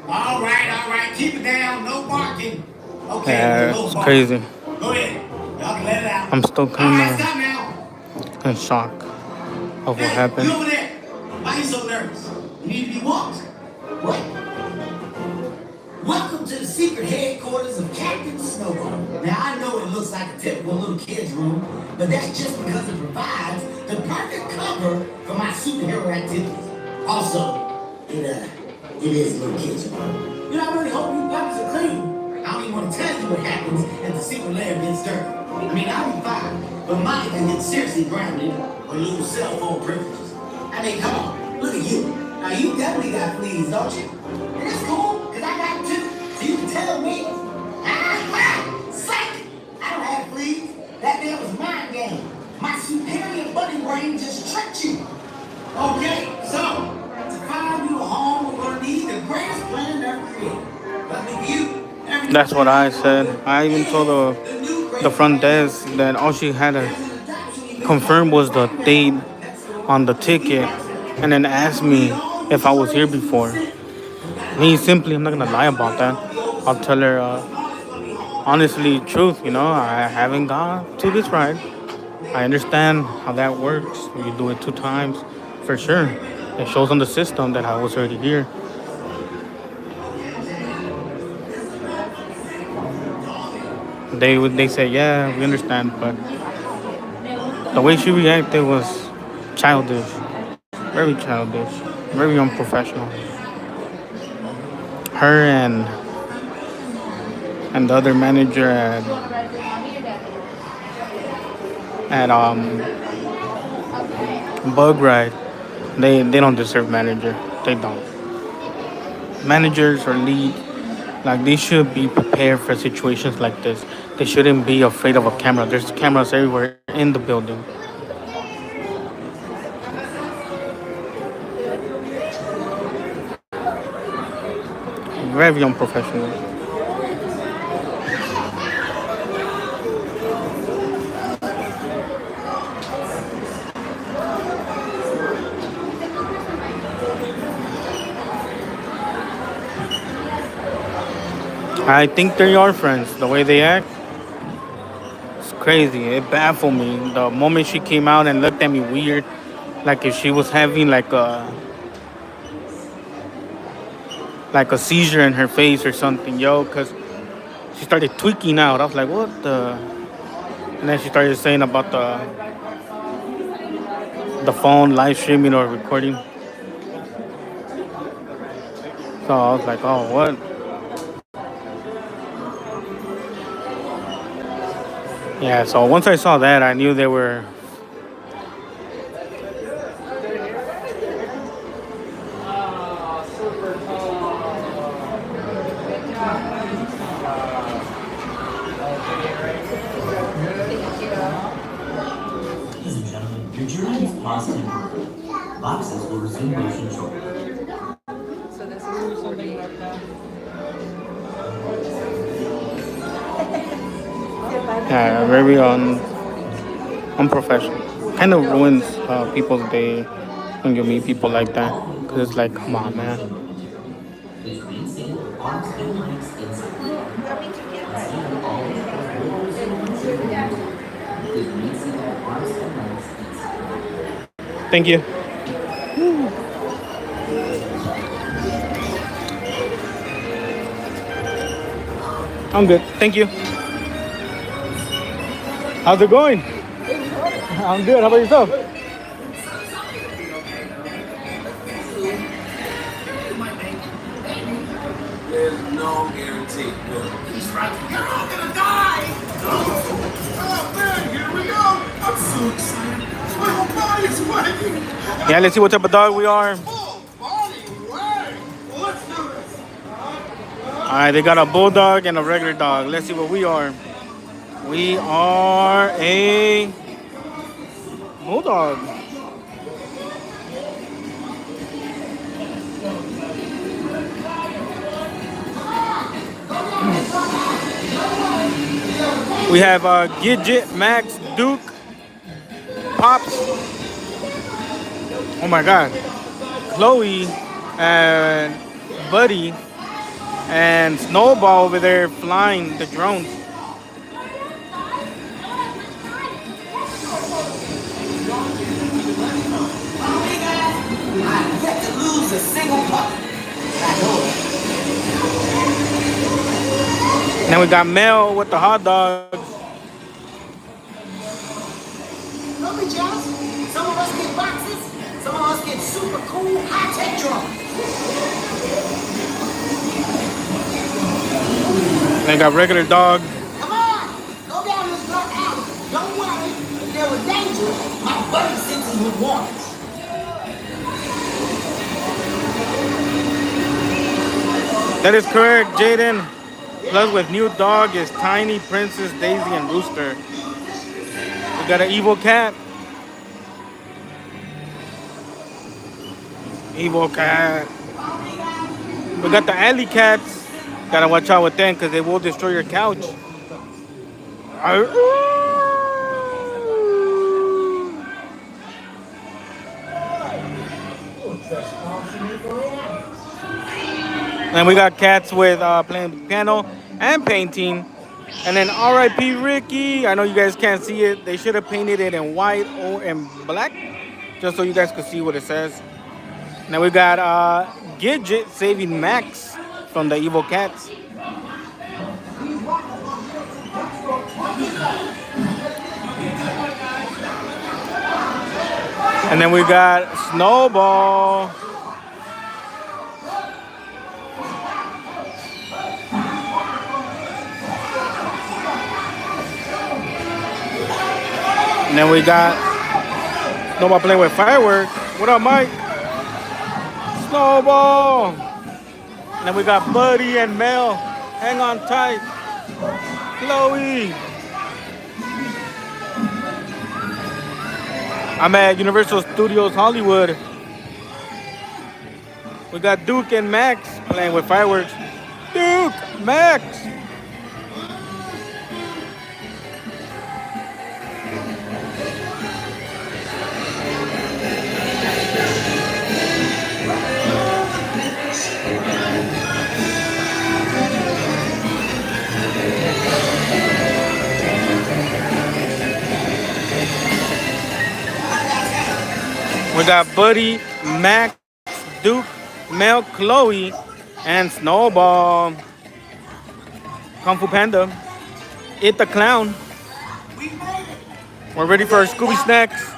All right. Keep it down. No barking. Okay. yeah, it's crazy. Go ahead. Y'all can let it out. I'm still All right, kind stop now. of in shock of what You happened. over there. Why are you so nervous? You need to be walked. What? Welcome to the secret headquarters of Captain Snowball. Now, I know it looks like a typical little kid's room, but that's just because it provides the perfect cover for my superhero activities. Also, it is a little kid's room. You know, I really hope you puppies are clean. I don't even want to tell you what happens if the secret lair gets dirty. I mean, I'll be fine, but mine can get seriously grounded or lose cell phone privileges. I mean, come on, look at you. Now, you definitely got fleas, don't you? And it's cool, because I got two. So you can tell me. Psych! I don't have fleas. That there was my game. My superior bunny brain just tricked you. Okay, so, to find you a home, we're going to need the greatest plan ever created. But with you, That's what I said. I even told the front desk that all she had to confirm was the date on the ticket and then asked me if I was here before. Me, simply, I'm not going to lie about that. I'll tell her honestly, truth, you know, I haven't gone to this ride. I understand how that works. You do it 2 times, for sure. It shows on the system that I was already here. They said, yeah, we understand, but the way she reacted was childish, very unprofessional. Her and the other manager at Bug Ride, they don't deserve manager. They don't. Managers or lead, like, they should be prepared for situations like this. They shouldn't be afraid of a camera. There's cameras everywhere in the building. Very unprofessional. I think they are friends. The way they act, it's crazy. It baffled me. The moment she came out and looked at me weird, like if she was having like a seizure in her face or something, yo, because she started tweaking out. I was like, what the? And then she started saying about the phone live streaming or recording. So I was like, oh, what? Yeah, so once I saw that, I knew they were... Ladies and gentlemen, your journey is paused temporarily. Boxes will resume motion shortly. Yeah, very unprofessional. Kind of ruins people's day when you meet people like that. Because it's like, come on, man. Thank you. I'm good. Thank you. How's it going? I'm good. How about yourself? There's no guarantee. He's right. You're all gonna die! Oh man, here we go! I'm so excited. My whole body's working. Yeah, let's see what type of dog we are. Let's do this. All right, they got a bulldog and a regular dog. Let's see what we are. We are a bulldog. We have Gidget, Max, Duke, Pops. Oh my God. Chloe and Buddy and Snowball over there flying the drones. I've yet to lose a single puppy. Then we got Mel with the hot dogs. Lovely jobs. Some of us get boxes. Some of us get super cool high-tech drones. They got regular dog. Come on, go down this dark alley. Don't worry, if there was danger, my buddy senses would warn us. That is correct, Jaden. Plus with new dog is Tiny, Princess, Daisy, and Rooster. We got an evil cat. Evil cat. We got the alley cats. Gotta watch out with them because they will destroy your couch. And we got cats with playing piano and painting. And then R.I.P. Ricky. I know you guys can't see it. They should have painted it in white or in black, just so you guys could see what it says. Now we got Gidget saving Max from the evil cats. And then we got Snowball. And then we got Snowball playing with fireworks. What up, Mike? Snowball. And then we got Buddy and Mel. Hang on tight. Chloe. I'm at Universal Studios Hollywood. We got Duke and Max playing with fireworks. Duke, Max. We got Buddy, Max, Duke, Mel, Chloe, and Snowball. Kung Fu Panda. It the Clown. We're ready for our Scooby snacks.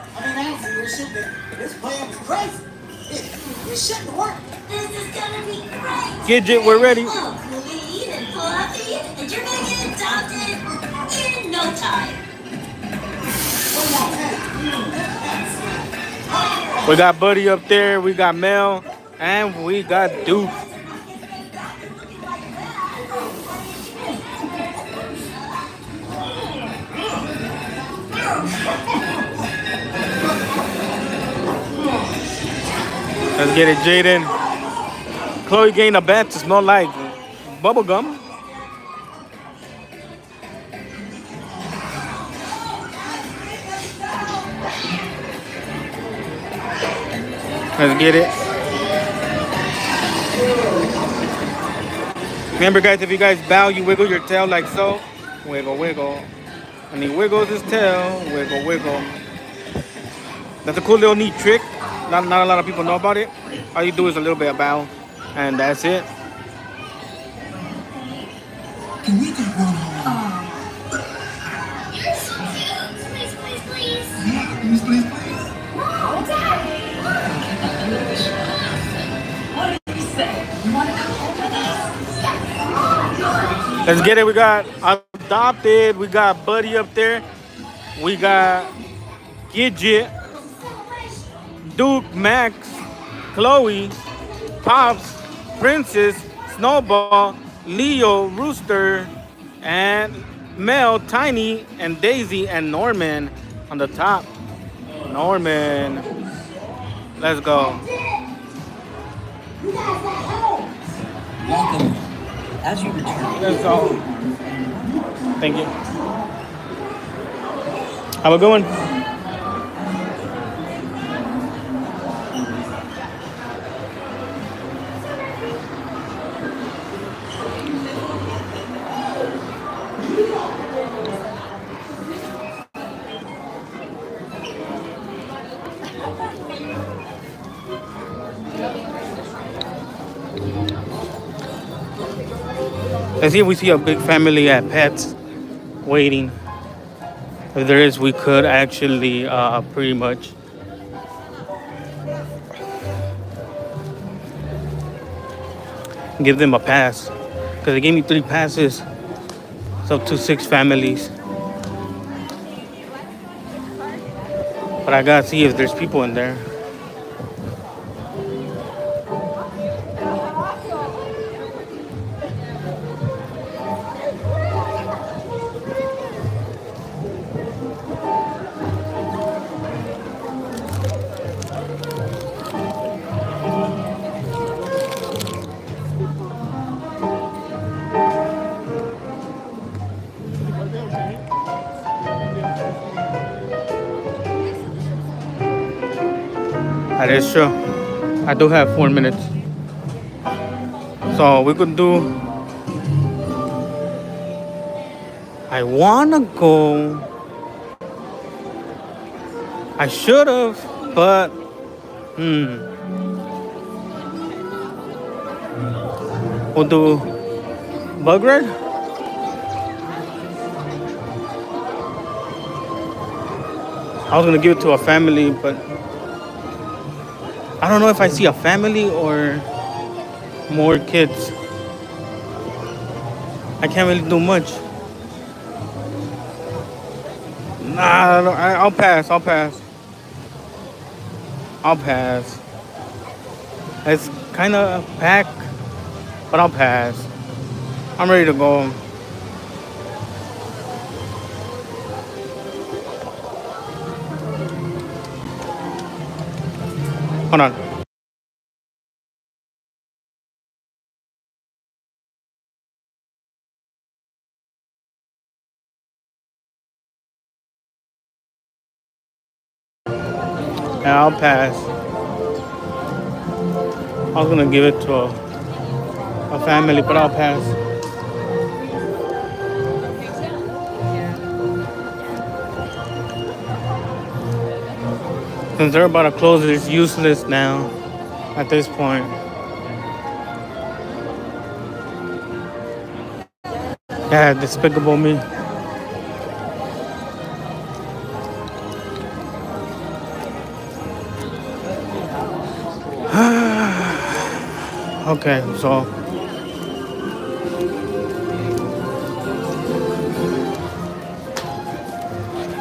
This plan is crazy. It shouldn't work. This is gonna be great. Gidget, we're ready. Oh, clean and fluffy, and you're gonna get adopted in no time. We got Buddy up there, we got Mel, and we got Duke. Let's get it, Jaden. Chloe gained a bat to smell like bubble gum. Let's get it. Remember, guys, if you guys bow, you wiggle your tail like so. Wiggle, wiggle. And he wiggles his tail. Wiggle, wiggle. That's a cool little neat trick. Not a lot of people know about it. All you do is a little bit of bow, and that's it. Can we get one home? You're so cute. Please, please, please. Let's get it. We got Adopted. We got Buddy up there. We got Gidget, Duke, Max, Chloe, Pops, Princess, Snowball, Leo, Rooster, and Mel, Tiny, and Daisy, and Norman on the top. Norman. Let's go. Welcome. As you return. Let's go. Thank you. Have a good one. Let's see if we see a big family at Pets waiting. If there is, we could actually pretty much give them a pass. Because they gave me 3 passes. It's up to 6 families. But I gotta see if there's people in there. That is true. I do have 4 minutes. So we could do... I wanna go... I should have, but... We'll do... Bug Ride? I was gonna give it to a family, but... I don't know if I see a family or more kids. I can't really do much. Nah, I'll pass. I'll pass. It's kind of packed, but I'll pass. I'm ready to go. Hold on. Yeah, I'll pass. I was gonna give it to a family, but I'll pass. Since they're about to close, it's useless now at this point. Yeah, Despicable Me. Okay, so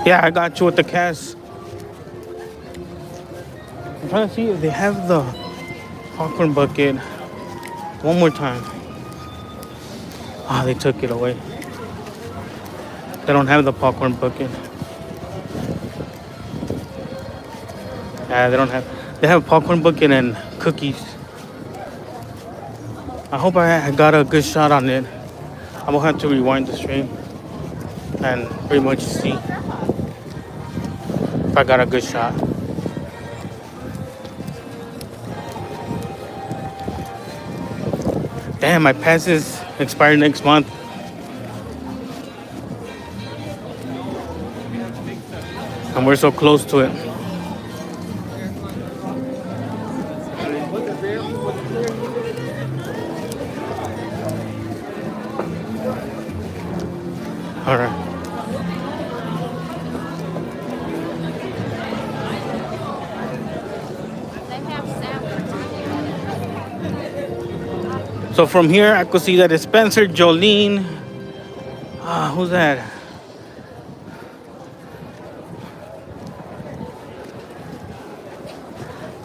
yeah, I got you with the cast. I'm trying to see if they have the popcorn bucket one more time. Ah, they took it away. They don't have the popcorn bucket. Yeah, they don't have. They have a popcorn bucket and cookies. I hope I got a good shot on it. I'm gonna have to rewind the stream and pretty much see if I got a good shot. Damn, my passes expire next month. And we're so close to it. All right. So from here, I could see that it's Spencer, Jolene, Who's that?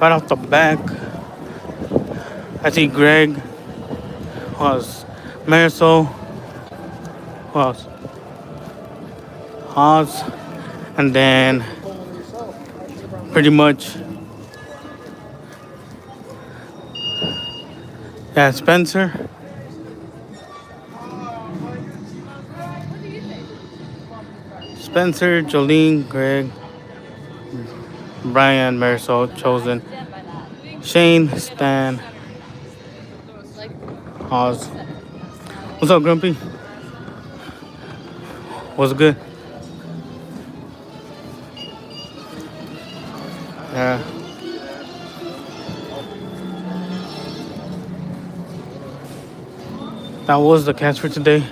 Right off the back, I see Greg. Who else? Marisol. Who else? Oz. And then pretty much, yeah, Spencer. Spencer, Jolene, Greg, Brian, Marisol, Chosen, Shane, Stan, Oz. What's up, Grumpy? What's good? Yeah. That was the cast for today.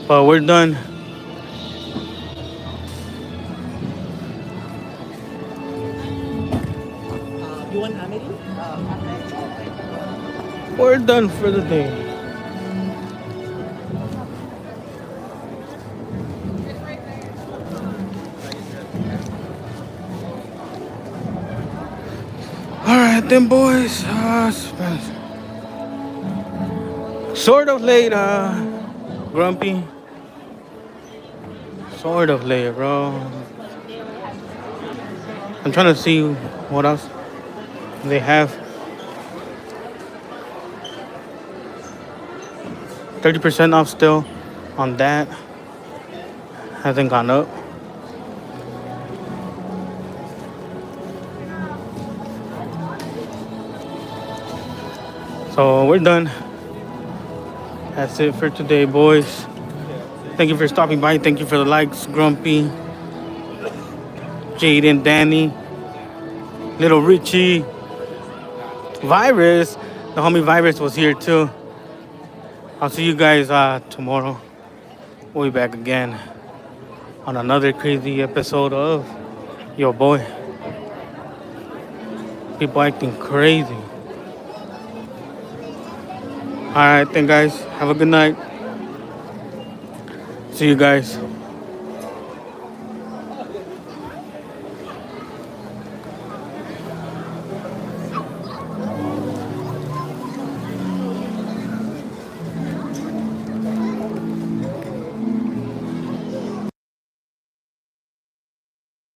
But we're done. You want Amity? We're done for the day. Alright then, boys. Sort of late, Grumpy. Sort of late, bro. I'm trying to see what else they have. 30% off still on that. Hasn't gone up. So we're done. That's it for today, boys. Thank you for stopping by. Thank you for the likes, Grumpy, Jaden, Danny, Little Richie, Virus. The homie Virus was here too. I'll see you guys tomorrow. We'll be back again on another crazy episode of Yo Boy. People acting crazy. Alright then, guys. Have a good night. See you guys.